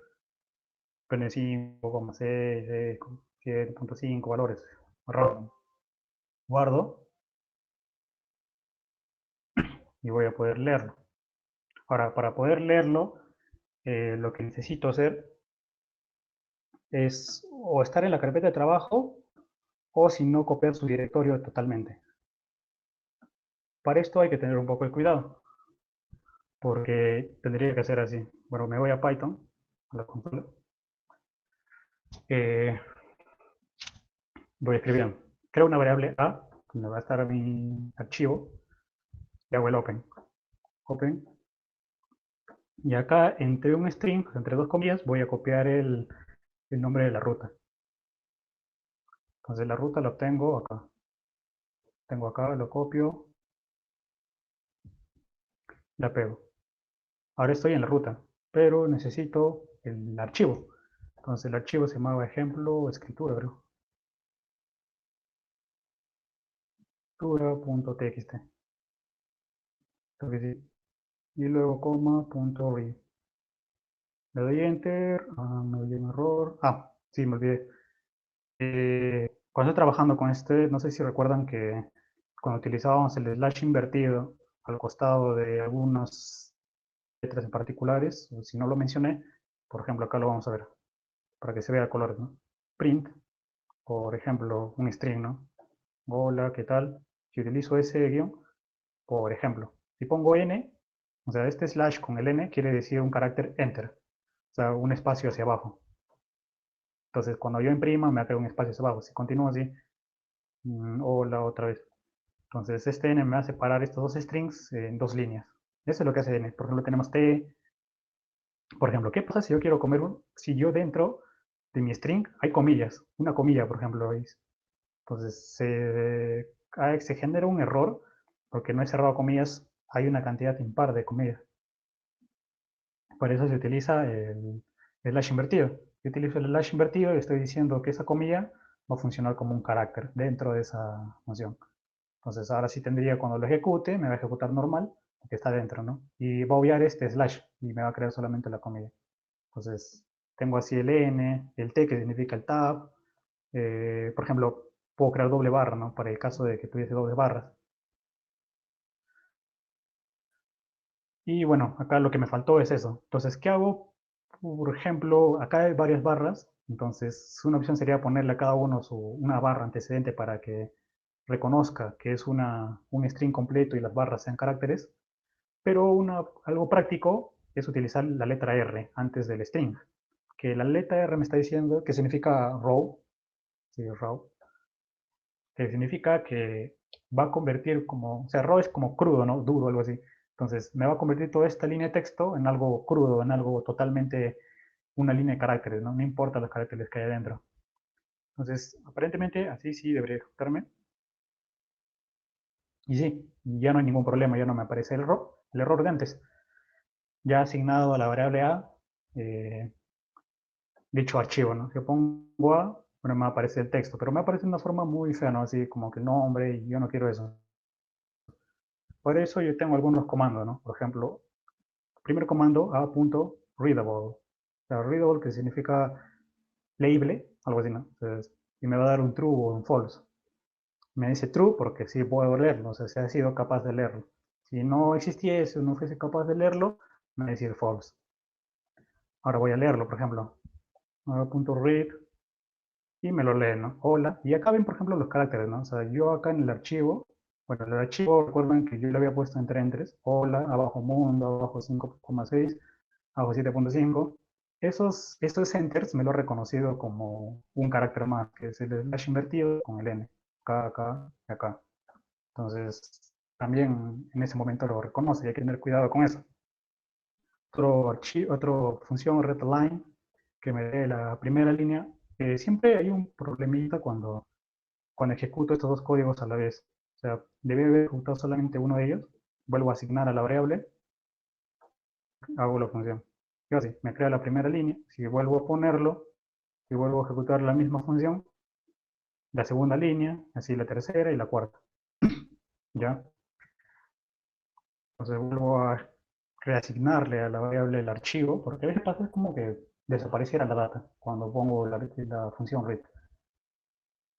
prende 5,6, 7.5 valores. Random. Guardo y voy a poder leerlo. Ahora, para poder leerlo, lo que necesito hacer es o estar en la carpeta de trabajo o si no copiar su directorio totalmente. Para esto hay que tener un poco de cuidado, porque tendría que hacer así. Bueno, me voy a Python, a la consola. Voy a escribir, creo una variable A, donde va a estar mi archivo, y hago el open, y acá entre un string, entre dos comillas, voy a copiar el nombre de la ruta. Entonces la ruta la obtengo acá. Tengo acá, lo copio, la pego. Ahora estoy en la ruta, pero necesito el archivo. Entonces el archivo se llamaba ejemplo escritura, creo. Escritura.txt. Y luego coma, punto read. Le doy enter, me doy un error. Sí, me olvidé. Cuando estoy trabajando con este, no sé si recuerdan que cuando utilizábamos el slash invertido al costado de algunas letras en particulares, si no lo mencioné, por ejemplo, acá lo vamos a ver, para que se vea a colores, ¿no? Print, por ejemplo, un string, ¿no? Hola, ¿qué tal? Si utilizo ese guión, por ejemplo, si pongo n, o sea, este slash con el n quiere decir un carácter enter, o sea, un espacio hacia abajo. Entonces, cuando yo imprima, me va a quedar un espacio hacia abajo. Si continúo así, hola otra vez. Entonces, este n me va a separar estos dos strings en dos líneas. Eso es lo que hace n. Por ejemplo, tenemos t. Por ejemplo, ¿qué pasa si yo quiero comer si yo dentro de mi string hay comillas? Una comilla, por ejemplo, ¿veis? Entonces, se genera un error porque no he cerrado comillas, hay una cantidad impar de comillas. Por eso se utiliza el slash invertido. Yo utilizo el slash invertido y estoy diciendo que esa comilla va a funcionar como un carácter dentro de esa función. Entonces, ahora sí tendría, cuando lo ejecute, me va a ejecutar normal, porque está dentro, ¿no? Y va a obviar este slash y me va a crear solamente la comilla. Entonces, tengo así el n, el t que significa el tab. Por ejemplo, puedo crear doble barra, ¿no? Para el caso de que tuviese dobles barras. Y bueno, acá lo que me faltó es eso. Entonces, ¿qué hago? Por ejemplo, acá hay varias barras. Entonces, una opción sería ponerle a cada uno una barra antecedente para que reconozca que es un string completo y las barras sean caracteres. Pero algo práctico es utilizar la letra R antes del string. Que la letra R me está diciendo que significa row. Sí, row. Que significa que va a convertir o sea, raw es como crudo, ¿no? Duro, algo así. Entonces, me va a convertir toda esta línea de texto en algo crudo, en algo totalmente, una línea de caracteres, ¿no? No importa los caracteres que hay adentro. Entonces, aparentemente, así sí debería ejecutarme. Y sí, ya no hay ningún problema, ya no me aparece el error de antes. Ya asignado a la variable A, dicho archivo, ¿no? Si pongo A, bueno, me aparece el texto, pero me aparece de una forma muy fea, ¿no? Así como que el nombre, y yo no quiero eso. Por eso yo tengo algunos comandos, ¿no? Por ejemplo, primer comando a.readable. O sea, readable que significa leíble, algo así, ¿no? Entonces, y me va a dar un true o un false. Me dice true porque sí puedo leerlo, o sea, se ha sido capaz de leerlo. Si no existiese o no fuese capaz de leerlo, me va a decir false. Ahora voy a leerlo, por ejemplo, a.read y me lo lee, ¿no? Hola. Y acá ven, por ejemplo, los caracteres, ¿no? O sea, yo acá en el archivo, bueno, el archivo, recuerden que yo le había puesto entre entres, hola, abajo mundo, abajo 5,6, abajo 7.5. Estos enters me lo he reconocido como un carácter más, que es el slash invertido con el n, acá y acá. Entonces, también en ese momento lo reconoce y hay que tener cuidado con eso. Otra función readline que me dé la primera línea. Siempre hay un problemita cuando ejecuto estos dos códigos a la vez. O sea, debe haber ejecutado solamente uno de ellos. Vuelvo a asignar a la variable, hago la función. Y así, me crea la primera línea. Si vuelvo a ponerlo, y vuelvo a ejecutar la misma función, la segunda línea, así la tercera y la cuarta. ¿Ya? Entonces vuelvo a reasignarle a la variable el archivo, porque a veces pasa como que desapareciera la data cuando pongo la función read.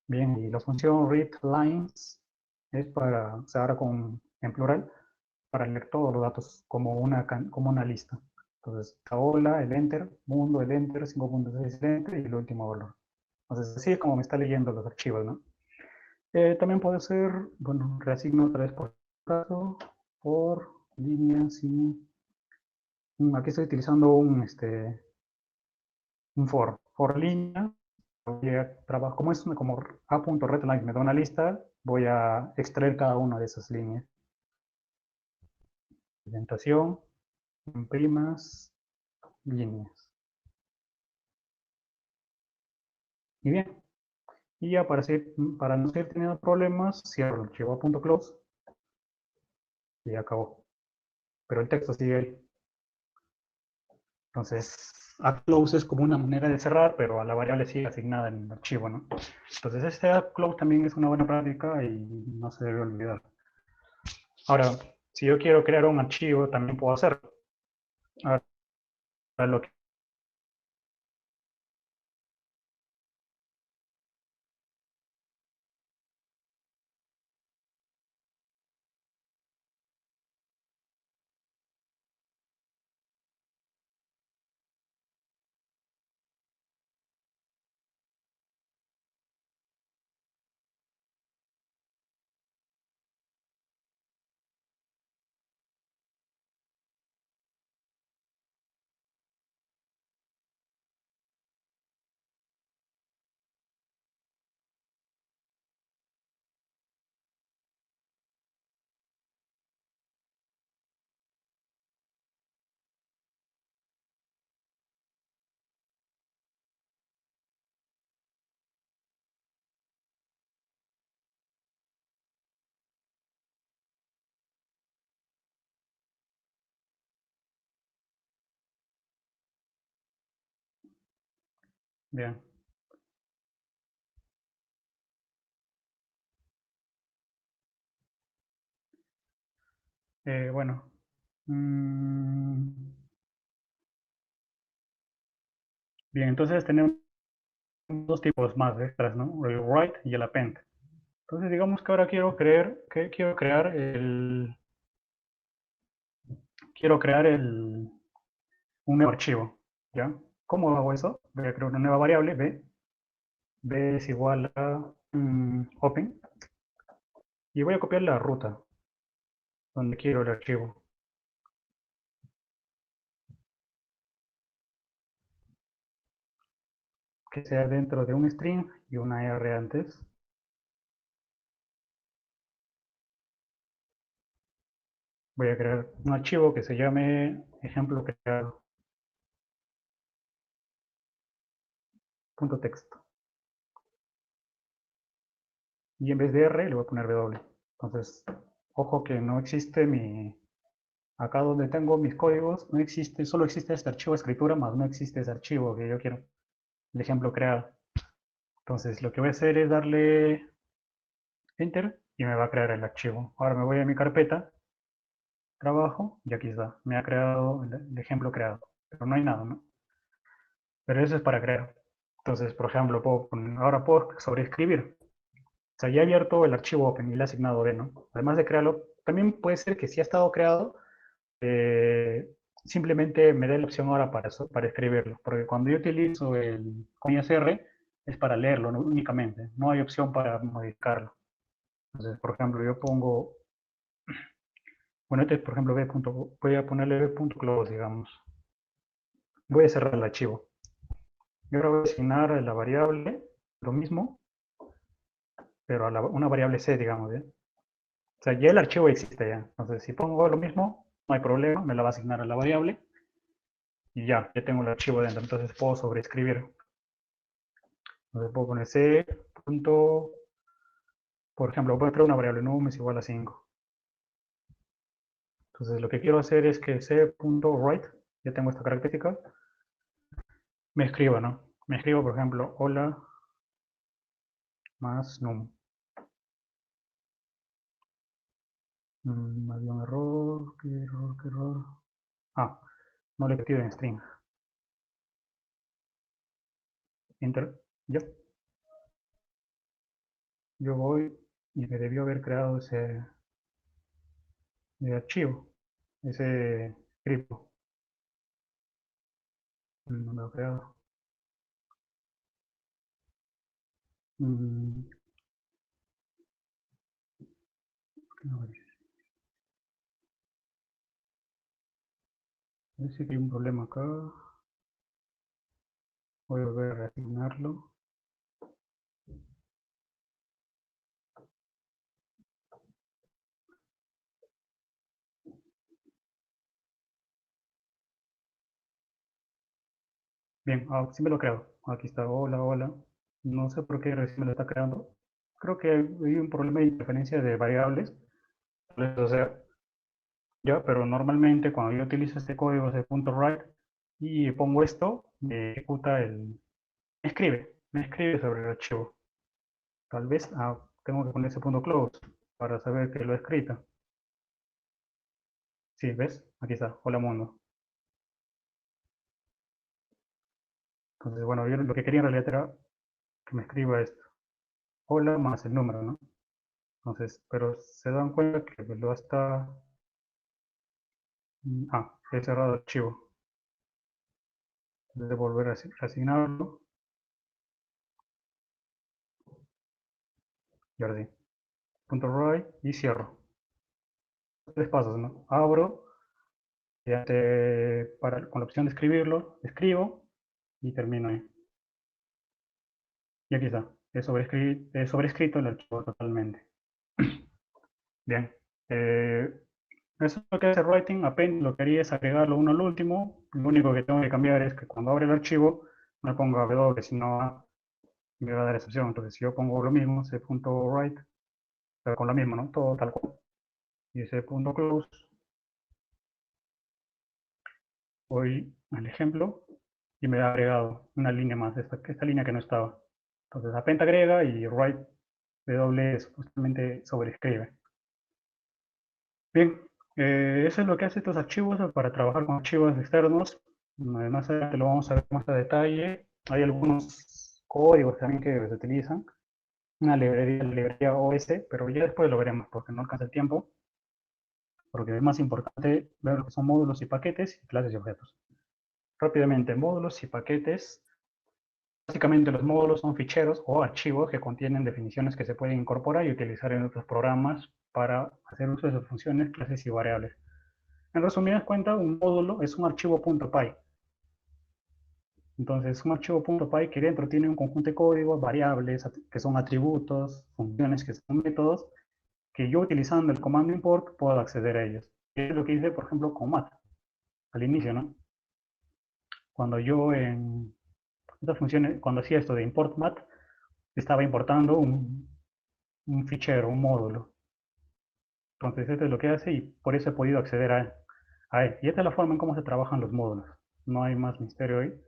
Bien, y la función readLines es para, o sea, ahora en plural, para leer todos los datos como una lista. Entonces, taola, el enter, mundo, el enter, 5.6 el enter y el último valor. Entonces, así es como me está leyendo los archivos, ¿no? También puede ser, bueno, reasigno otra vez por caso, por línea, sí. Aquí estoy utilizando un for línea. Trabajo, como es como a.readline me da una lista, voy a extraer cada una de esas líneas. Presentación, primas, líneas. Y bien, y ya para no seguir teniendo problemas, cierro el archivo a.close y ya acabó. Pero el texto sigue ahí. Entonces, close es como una manera de cerrar, pero a la variable sigue asignada en el archivo, ¿no? Entonces, este close también es una buena práctica y no se debe olvidar. Ahora, si yo quiero crear un archivo, también puedo hacerlo. Ahora, lo que bien. Bueno. Bien, entonces tenemos dos tipos más extras, ¿no? El write y el append. Entonces, digamos que ahora quiero crear un nuevo archivo, ¿ya? ¿Cómo hago eso? Voy a crear una nueva variable, b es igual a open, y voy a copiar la ruta donde quiero el archivo. Que sea dentro de un string y una R antes. Voy a crear un archivo que se llame ejemplo creado. .text. Y en vez de R le voy a poner W. Entonces, ojo que no existe acá donde tengo mis códigos, no existe, solo existe este archivo de escritura, más no existe ese archivo que yo quiero, el ejemplo creado. Entonces, lo que voy a hacer es darle Enter y me va a crear el archivo. Ahora me voy a mi carpeta, trabajo, y aquí está, me ha creado el ejemplo creado. Pero no hay nada, ¿no? Pero eso es para crear. Entonces, por ejemplo, ahora puedo sobreescribir. O sea, ya he abierto el archivo Open y le he asignado D, ¿no? Además de crearlo, también puede ser que si ha estado creado, simplemente me dé la opción ahora para escribirlo. Porque cuando yo utilizo el CR es para leerlo, ¿no? Únicamente. No hay opción para modificarlo. Entonces, por ejemplo, yo pongo, bueno, este, por ejemplo, voy a ponerle b.close, digamos. voy a cerrar el archivo. Y ahora voy a asignar a la variable lo mismo, pero a una variable C, digamos, ¿eh? O sea, ya el archivo existe ya. Entonces, si pongo lo mismo, no hay problema, me la va a asignar a la variable y ya tengo el archivo dentro. Entonces puedo sobreescribir. Entonces puedo poner C. Punto, por ejemplo, voy a crear una variable num es igual a 5. Entonces lo que quiero hacer es que C.write, ya tengo esta característica, me escriba, ¿no? Me escribo, por ejemplo, hola más num. Había un error, qué error, qué error. Ah, no le he metido en string. Enter, ya. Yo voy y me debió haber creado ese archivo, ese script. No lo he creado. Mm, no, parece que hay un problema acá. Voy a volver a reasignarlo. Bien, sí me lo creo. Aquí está, hola, hola. No sé por qué recién me lo está creando. Creo que hay un problema de interferencia de variables. O sea, ya, pero normalmente cuando yo utilizo este código de .write y pongo esto, me ejecuta me escribe sobre el archivo. Tal vez tengo que poner ese .close para saber que lo he escrito. Sí, ¿ves? Aquí está, hola mundo. Entonces, bueno, yo lo que quería en realidad era que me escriba esto. Hola más el número, ¿no? Entonces, pero se dan cuenta que lo está... he cerrado el archivo. Entonces, de volver a asignarlo. Y ahora sí. .write y cierro. 3 pasos, ¿no? Abro, con la opción de escribirlo, escribo y termino ahí. Y aquí está. He sobrescrito el archivo totalmente. Bien. Eso es lo que hace Writing. Apenas lo que haría es agregarlo uno al último. Lo único que tengo que cambiar es que cuando abre el archivo no ponga W, sino me va a dar excepción. Entonces, si yo pongo lo mismo, c.write, con lo mismo, ¿no? Todo tal cual. Y c.close, voy al ejemplo y me ha agregado una línea más, esta línea que no estaba. Entonces, append agrega y write W es justamente sobreescribe. Bien, eso es lo que hace estos archivos para trabajar con archivos externos. Más adelante lo vamos a ver más a detalle. Hay algunos códigos también que se utilizan. Una librería OS, pero ya después lo veremos porque no alcanza el tiempo. Porque es más importante ver lo que son módulos y paquetes y clases y objetos. Rápidamente, módulos y paquetes. Básicamente los módulos son ficheros o archivos que contienen definiciones que se pueden incorporar y utilizar en otros programas para hacer uso de sus funciones, clases y variables. En resumidas cuentas, un módulo es un archivo .py. Entonces, un archivo .py que dentro tiene un conjunto de códigos, variables, que son atributos, funciones que son métodos, que yo utilizando el comando import puedo acceder a ellos. Es lo que hice, por ejemplo, con mat, al inicio, ¿no? Cuando yo en estas funciones, cuando hacía esto de import mat, estaba importando un fichero, un módulo. Entonces, esto es lo que hace y por eso he podido acceder a él. Y esta es la forma en cómo se trabajan los módulos. No hay más misterio ahí.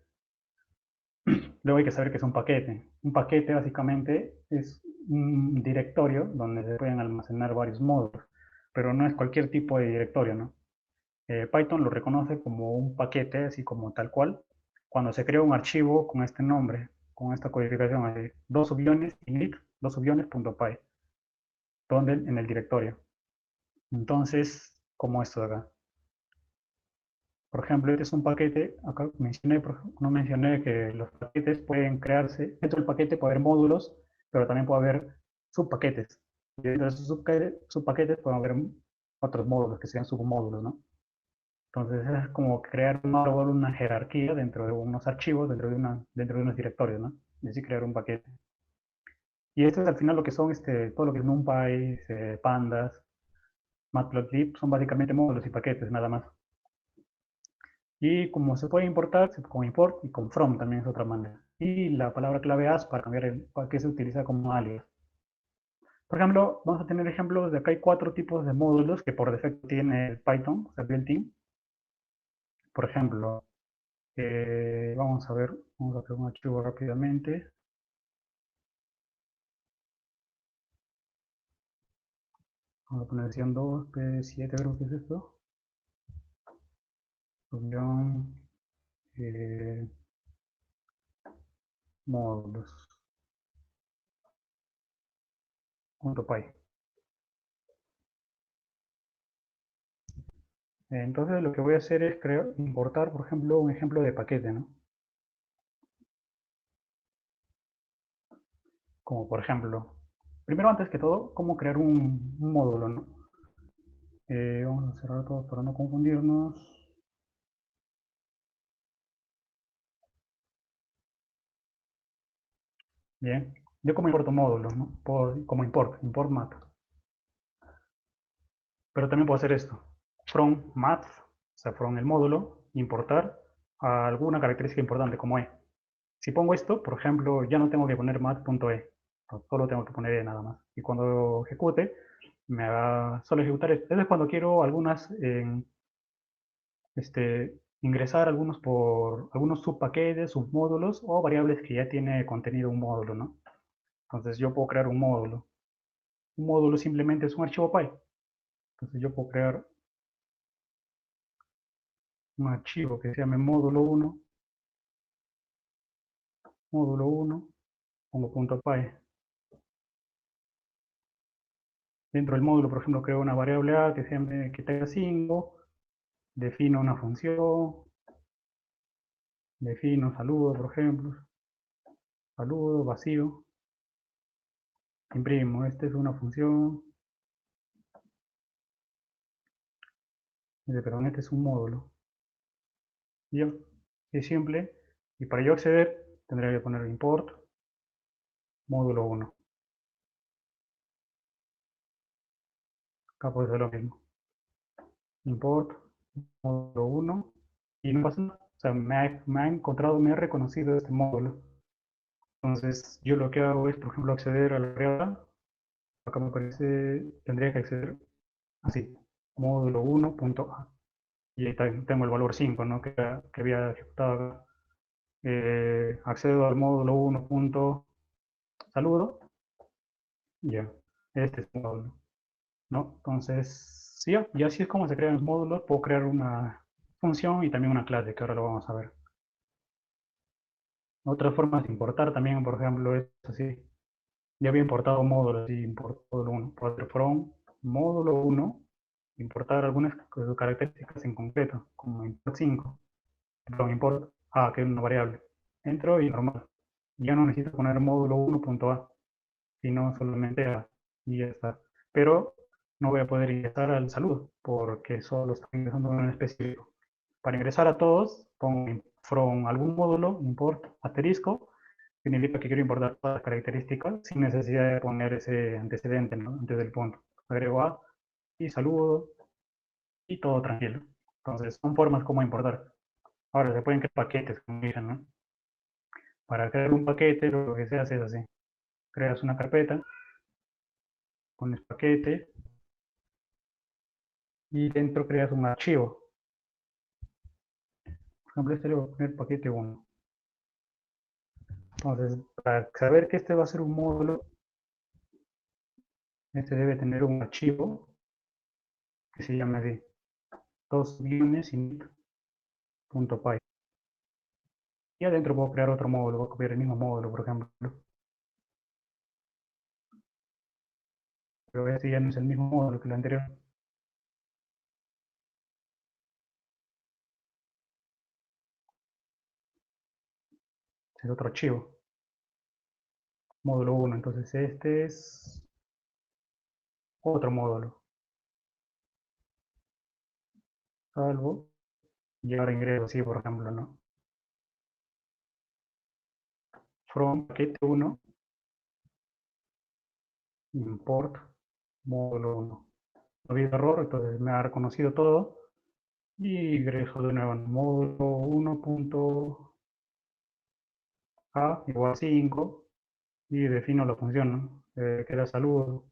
Luego hay que saber qué es un paquete. Un paquete básicamente es un directorio donde se pueden almacenar varios módulos, pero no es cualquier tipo de directorio, ¿no? Python lo reconoce como un paquete, así como tal cual, cuando se crea un archivo con este nombre, con esta codificación, así, dos subguiones init, dos subguiones.py, donde en el directorio. Entonces, como esto de acá. Por ejemplo, este es un paquete, acá no mencioné que los paquetes pueden crearse, dentro del paquete puede haber módulos, pero también puede haber subpaquetes. Y dentro de esos subpaquetes pueden haber otros módulos que sean submódulos, ¿no? Entonces es como crear un árbol, una jerarquía dentro de unos archivos, dentro de unos directorios, ¿no? Y así crear un paquete. Y esto es al final lo que son todo lo que es NumPy, Pandas, Matplotlib, son básicamente módulos y paquetes, nada más. Y como se puede importar, con import y con from también es otra manera. Y la palabra clave as para cambiar para que se utiliza como alias. Por ejemplo, vamos a tener ejemplos de acá hay 4 tipos de módulos que por defecto tiene el Python, o sea, built-in. Por ejemplo, vamos a ver, vamos a crear un archivo rápidamente. Vamos a poner versión 2, P7, creo que es esto. Unión, módulos, .py. Entonces lo que voy a hacer es importar, por ejemplo, un ejemplo de paquete, ¿no? Como por ejemplo, primero antes que todo, cómo crear un módulo, ¿no? Vamos a cerrar todo para no confundirnos. Bien, yo como importo módulos, ¿no? Como import math. Pero también puedo hacer esto, from math, o sea, from el módulo, importar a alguna característica importante como e. Si pongo esto, por ejemplo, ya no tengo que poner math.e, solo tengo que poner e nada más. Y cuando ejecute, me va solo ejecutar esto. Eso es cuando quiero ingresar algunos subpaquetes, submódulos o variables que ya tiene contenido un módulo, ¿no? Entonces yo puedo crear un módulo. Un módulo simplemente es un archivo Py. Entonces yo puedo crear un archivo que se llame módulo 1, pongo .py. Dentro del módulo, por ejemplo, creo una variable a que tenga 5, defino una función, defino saludo, por ejemplo, saludo, vacío, imprimo, esta es una función, perdón, este es un módulo. Y ya, es simple, y para yo acceder, tendría que poner import módulo 1. Acá puede ser lo mismo. Import módulo 1, y no pasa nada. O sea, me ha encontrado, me ha reconocido este módulo. Entonces, yo lo que hago es, por ejemplo, acceder a la variable. Acá me aparece, tendría que acceder así, módulo 1.a. Y ahí tengo el valor 5, ¿no? Que había ejecutado acá. Accedo al módulo 1.saludo. Ya, este es el módulo, ¿no? Entonces, sí, y así es como se crean los módulos. Puedo crear una función y también una clase, que ahora lo vamos a ver. Otras formas de importar también, por ejemplo, es así. Ya había importado módulos, y importo módulo 1. Puedo hacer from módulo 1, importar algunas características en concreto, como import 5. Perdón, import a, que es una variable. Entro y normal. Ya no necesito poner módulo 1.a, sino solamente a, y ya está. Pero no voy a poder ingresar al saludo, porque solo estoy ingresando en un específico. Para ingresar a todos, pongo from algún módulo, import asterisco, significa que quiero importar todas las características sin necesidad de poner ese antecedente, ¿no? Antes del punto. Agrego a y saludo y todo tranquilo. Entonces, son formas como importar. Ahora, se pueden crear paquetes, como dicen, ¿no? Para crear un paquete, lo que se hace es así. Creas una carpeta, pones paquete y dentro creas un archivo. Por ejemplo, este le voy a poner paquete 1. Entonces, para saber que este va a ser un módulo, este debe tener un archivo que se llama así, 2-init.py. Y adentro puedo crear otro módulo, voy a copiar el mismo módulo, por ejemplo. Pero este ya no es el mismo módulo que el anterior. Es otro archivo. Módulo 1. Entonces este es otro módulo. Salvo Y ahora ingreso así, por ejemplo, ¿no? From paquete 1, import módulo 1. No había error, entonces me ha reconocido todo. Y ingreso de nuevo en módulo 1.a igual 5 y defino la función, ¿no? Que era saludo.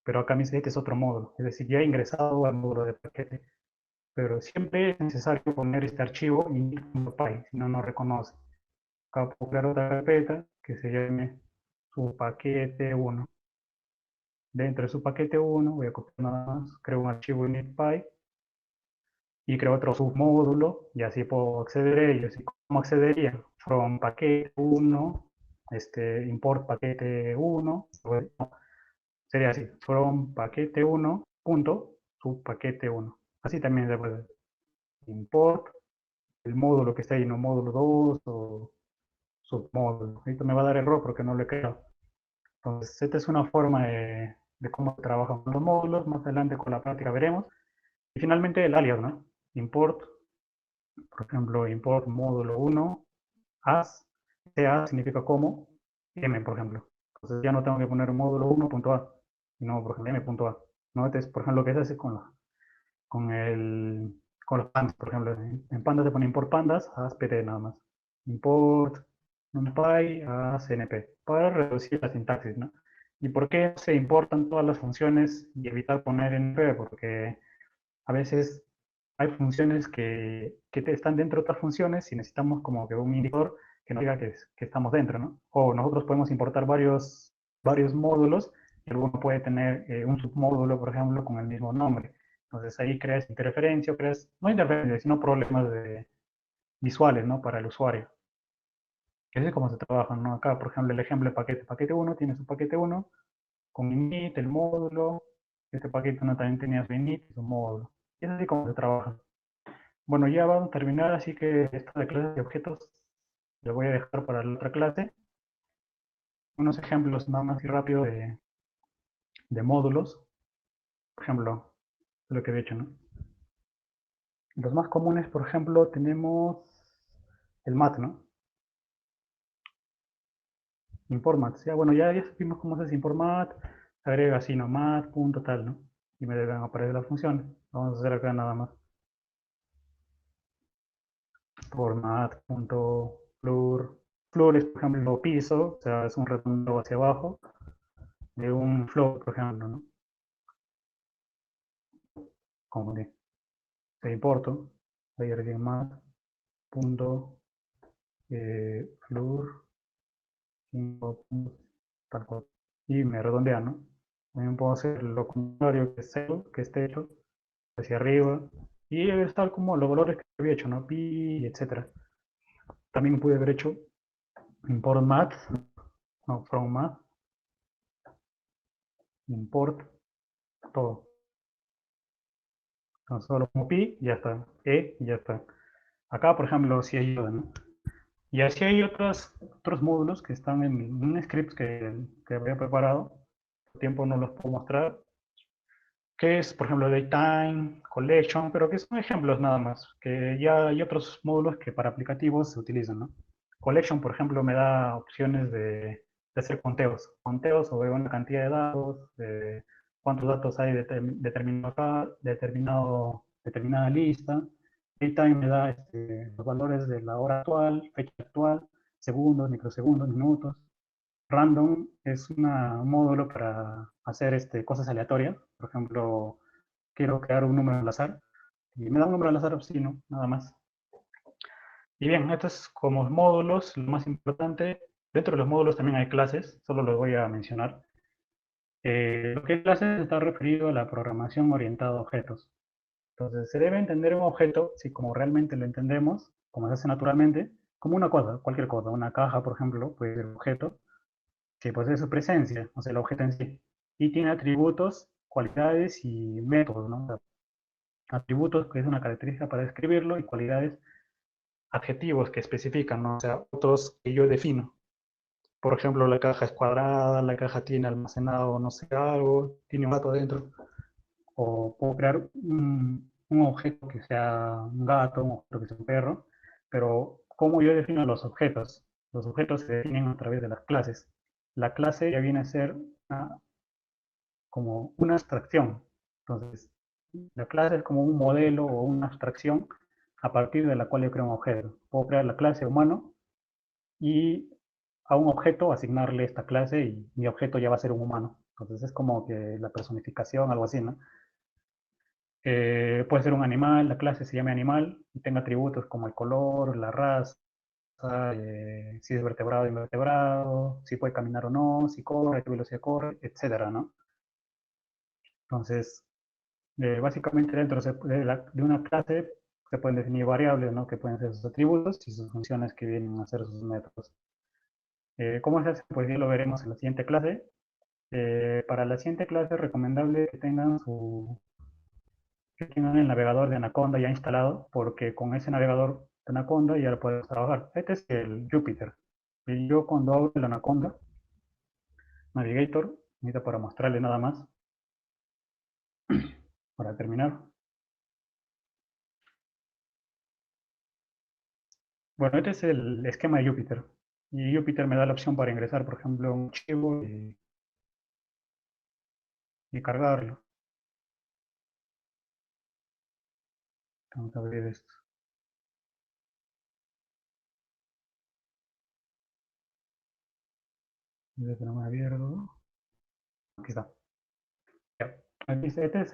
Pero acá me dice que es otro módulo, es decir, ya he ingresado al módulo de paquete. Pero siempre es necesario poner este archivo init.py, si no, no reconoce. Acá puedo crear otra carpeta que se llame su paquete 1. Dentro de su paquete 1 voy a copiar nada más, creo un archivo init.py y creo otro submódulo y así puedo acceder a ellos. ¿Y cómo accedería? From paquete 1, import paquete 1, sería así, from paquete 1 punto subpaquete 1. Así también se puede import el módulo que está ahí, no módulo 2 o submódulo. Esto me va a dar error porque no lo he creado. Entonces, esta es una forma de cómo trabajan los módulos. Más adelante con la práctica veremos. Y finalmente el alias, ¿no? Import, por ejemplo, import módulo 1, as, as significa como, m, por ejemplo. Entonces ya no tengo que poner módulo 1.a, sino, por ejemplo, m.a. ¿No? Entonces, por ejemplo, lo que se hace con los pandas, por ejemplo. En pandas se pone import pandas, as.pt nada más. Import numpy a cnp, para reducir la sintaxis, ¿no? ¿Y por qué se importan todas las funciones y evitar poner np? Porque a veces hay funciones que están dentro de otras funciones y necesitamos como que un indicador que nos diga que estamos dentro, ¿no? O nosotros podemos importar varios módulos y alguno puede tener un submódulo, por ejemplo, con el mismo nombre. Entonces ahí creas interferencia, no interferencia, sino problemas visuales, ¿no? Para el usuario. Así es como se trabaja, ¿no? Acá, por ejemplo, el ejemplo de paquete 1 tiene su paquete 1 con init, el módulo. Este paquete 1 también tenía su init y su módulo. Y es así como se trabaja. Bueno, ya vamos a terminar, así que esto de clases de objetos lo voy a dejar para la otra clase. Unos ejemplos nada más y rápido de módulos. Por ejemplo, lo que he hecho, ¿no? Los más comunes, por ejemplo, tenemos el mat, ¿no? Import mat. Ya, bueno, ya supimos cómo se hace import mat. Agrega así, ¿no? Mat, punto, tal, ¿no? Y me deben aparecer las funciones. Vamos a hacer acá nada más. Format.floor. Floor es, por ejemplo, piso, o sea, es un redondo hacia abajo de un floor, por ejemplo, ¿no? Como de importo, layer más, punto, floor, tal cual. Y me redondea, ¿no? También puedo hacer lo contrario, que es cero, que es techo, hacia arriba. Y es tal como los valores que había hecho, ¿no? Pi, etcétera. También pude haber hecho import math, no, from math, import todo. Entonces, solo como pi, ya está. Y ya está. Acá, por ejemplo, si ayuda, ¿no? Y así hay otros módulos que están en un script que había preparado. Tiempo no los puedo mostrar. Que es, por ejemplo, Daytime, Collection, pero que son ejemplos nada más. Que ya hay otros módulos que para aplicativos se utilizan, ¿no? Collection, por ejemplo, me da opciones de hacer conteos. Conteos sobre una cantidad de datos, de cuántos datos hay de determinada lista. Daytime me da los valores de la hora actual, fecha actual, segundos, microsegundos, minutos. Random es un módulo para hacer cosas aleatorias. Por ejemplo, quiero crear un número al azar y me da un número al azar, sí, ¿no? Nada más. Y bien, esto es como módulos, lo más importante. Dentro de los módulos también hay clases, solo los voy a mencionar. Lo que es clases está referido a la programación orientada a objetos. Entonces, se debe entender un objeto, si como realmente lo entendemos, como se hace naturalmente, como una cosa, cualquier cosa. Una caja, por ejemplo, puede ser un objeto que posee su presencia, o sea, el objeto en sí. Y tiene atributos, cualidades y métodos, ¿no? O sea, atributos, que es una característica para describirlo, y cualidades, adjetivos que especifican, ¿no? O sea, otros que yo defino. Por ejemplo, la caja es cuadrada, la caja tiene almacenado no sé algo, tiene un dato adentro. O puedo crear un un objeto que sea un gato, un objeto que sea un perro, pero ¿cómo yo defino los objetos? Los objetos se definen a través de las clases. La clase ya viene a ser como una abstracción. Entonces, la clase es como un modelo o una abstracción a partir de la cual yo creo un objeto. Puedo crear la clase humano y a un objeto asignarle esta clase y mi objeto ya va a ser un humano. Entonces es como que la personificación, algo así, ¿no? Puede ser un animal, la clase se llame animal y tenga atributos como el color, la raza, si es vertebrado o invertebrado, si puede caminar o no, si corre, qué velocidad corre, etcétera, ¿no? Entonces, básicamente dentro de una clase se pueden definir variables, ¿no? Que pueden ser sus atributos y sus funciones que vienen a ser sus métodos. ¿Cómo se hace? Pues ya lo veremos en la siguiente clase. Para la siguiente clase es recomendable que tengan el navegador de Anaconda ya instalado, porque con ese navegador de Anaconda ya lo podemos trabajar. Este es el Jupyter. Y yo cuando abro el Anaconda Navigator, necesito para mostrarle nada más, para terminar. Bueno, este es el esquema de Jupyter. Y Jupyter me da la opción para ingresar, por ejemplo, un archivo y cargarlo. Vamos a abrir esto. Desde no me abierto. Aquí está. Ya. Aquí este es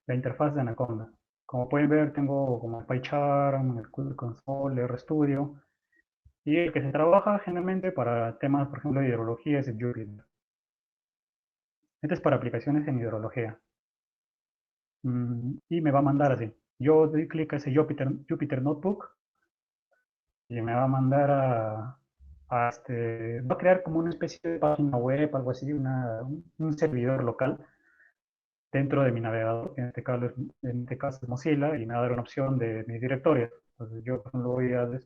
la interfaz de Anaconda. Como pueden ver, tengo como el PyCharm, el Cool Console, el RStudio. Y el que se trabaja generalmente para temas, por ejemplo, de hidrología es el Jupyter. Este es para aplicaciones en hidrología. Y me va a mandar así. Yo doy clic a ese Jupyter Notebook y me va a mandar va a crear como una especie de página web, algo así, un servidor local dentro de mi navegador, que en este caso es Mozilla, y me va a dar una opción de mis directorios. Entonces yo, por ejemplo, voy al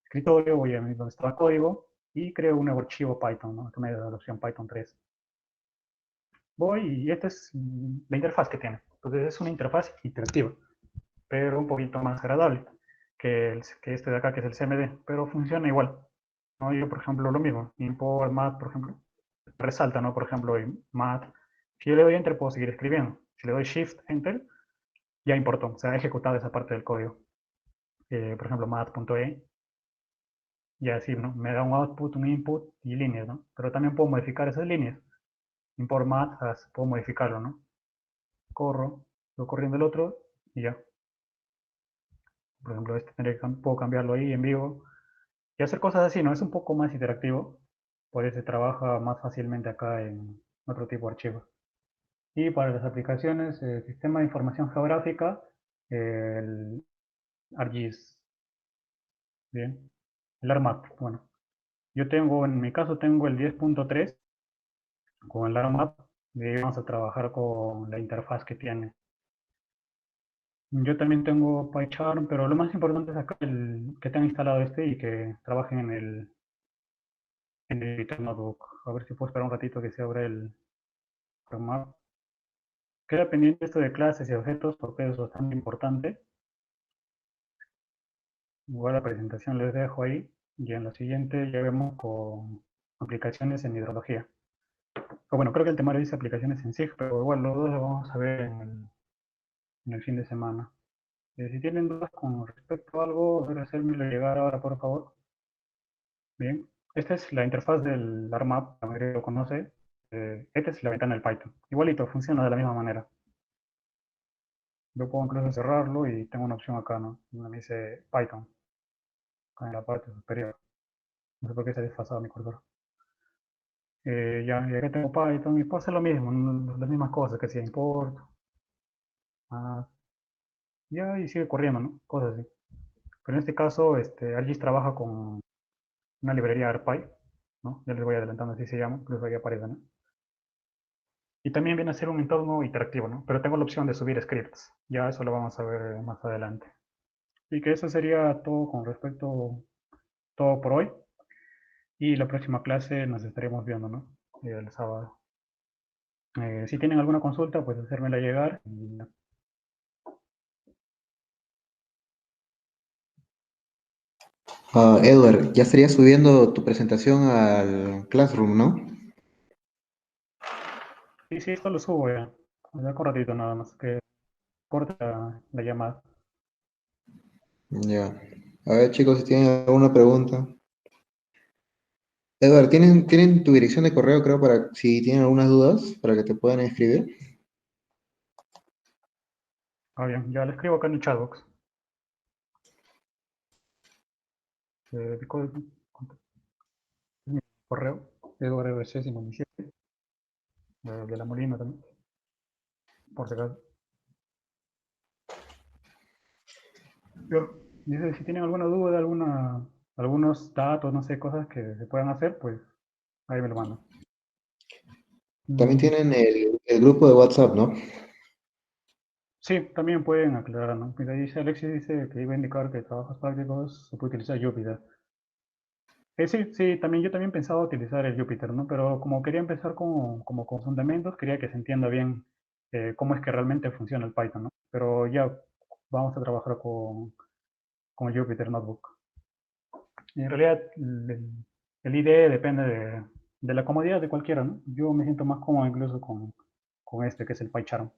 escritorio, voy a donde está el código y creo un nuevo archivo Python, ¿no? Que me da la opción Python 3. Voy y esta es la interfaz que tiene. Entonces es una interfaz interactiva, pero un poquito más agradable que este de acá, que es el CMD, pero funciona igual. ¿No? Yo, por ejemplo, lo mismo, import math, por ejemplo, resalta, ¿no? Por ejemplo, en math, si yo le doy enter, puedo seguir escribiendo. Si le doy shift enter, ya importó, se ha ejecutado esa parte del código. Por ejemplo, math.e, y así, ¿no? Me da un output, un input y líneas, ¿no? Pero también puedo modificar esas líneas. Import math, puedo modificarlo, ¿no? Corro, lo corriendo el otro y ya. Por ejemplo, puedo cambiarlo ahí en vivo y hacer cosas así, ¿no? Es un poco más interactivo, por eso se trabaja más fácilmente acá en otro tipo de archivos. Y para las aplicaciones, el sistema de información geográfica, el ArcGIS, bien, el ARMAP, bueno. En mi caso tengo el 10.3 con el ARMAP y vamos a trabajar con la interfaz que tiene. Yo también tengo PyCharm, pero lo más importante es acá que tenga instalado este y que trabajen en el editor notebook. A ver si puedo esperar un ratito que se abra el ARMAP. Queda pendiente esto de clases y objetos porque es bastante importante. Igual la presentación les dejo ahí y en la siguiente ya vemos con aplicaciones en hidrología. O bueno, creo que el temario dice aplicaciones en SIG, pero igual los dos lo vamos a ver en el fin de semana. Si tienen dudas con respecto a algo, a ver, hacérmelo llegar ahora, por favor. Bien, esta es la interfaz del ARMAP, la mayoría lo conoce. Esta es la ventana del Python. Igualito, funciona de la misma manera. Yo puedo incluso cerrarlo y tengo una opción acá, ¿no? Donde me dice Python, acá en la parte superior. No sé por qué se ha desfasado mi cursor. Ya que tengo Python y puedo hacer lo mismo, las mismas cosas que si import, ya y sigue corriendo, ¿no? Cosas así. Pero en este caso, ArcGIS trabaja con una librería ARPy, ¿no? Ya les voy adelantando, así se llama, incluso ahí aparece, ¿no? Y también viene a ser un entorno interactivo, ¿no? Pero tengo la opción de subir scripts. Ya eso lo vamos a ver más adelante. Y que eso sería todo con respecto, todo por hoy. Y la próxima clase nos estaremos viendo, ¿no? El sábado. Si tienen alguna consulta, pues hacérmela llegar. Y Edward, ya estarías subiendo tu presentación al Classroom, ¿no? Sí, sí, esto lo subo ya. Ya con ratito nada más, que corte la llamada. Ya. A ver, chicos, si tienen alguna pregunta. Edward, ¿tienen tu dirección de correo, creo, para si tienen algunas dudas, para que te puedan escribir? Ah, bien, ya le escribo acá en el chatbox. Mi correo, edwardfc57, de la Molina también, por si acaso. Ya, dice, si tienen alguna duda, algunos datos, no sé, cosas que se puedan hacer, pues ahí me lo mandan. También Mm, tienen el grupo de WhatsApp, ¿no? sí, también pueden aclarar, ¿no? Mira, dice Alexis, dice que iba a indicar que trabajos prácticos se puede utilizar Jupyter. Sí, sí, también yo también pensaba utilizar el Jupyter, ¿no? Pero como quería empezar como con fundamentos, quería que se entienda bien cómo es que realmente funciona el Python, ¿no? Pero ya vamos a trabajar con el Jupyter Notebook. Y en realidad el IDE depende de la comodidad de cualquiera, ¿no? Yo me siento más cómodo incluso con este, que es el PyCharm.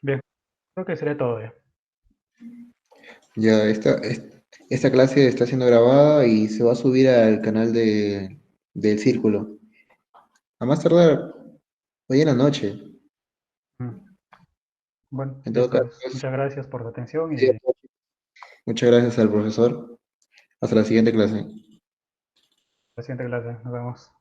Bien, creo que sería todo ya. Ya, esta clase está siendo grabada y se va a subir al canal del Círculo. A más tardar hoy en la noche. Mm. Bueno, En todo listo, caso, pues. Muchas gracias por su atención sí, y muchas gracias al profesor. Hasta la siguiente clase. la siguiente clase. Nos vemos.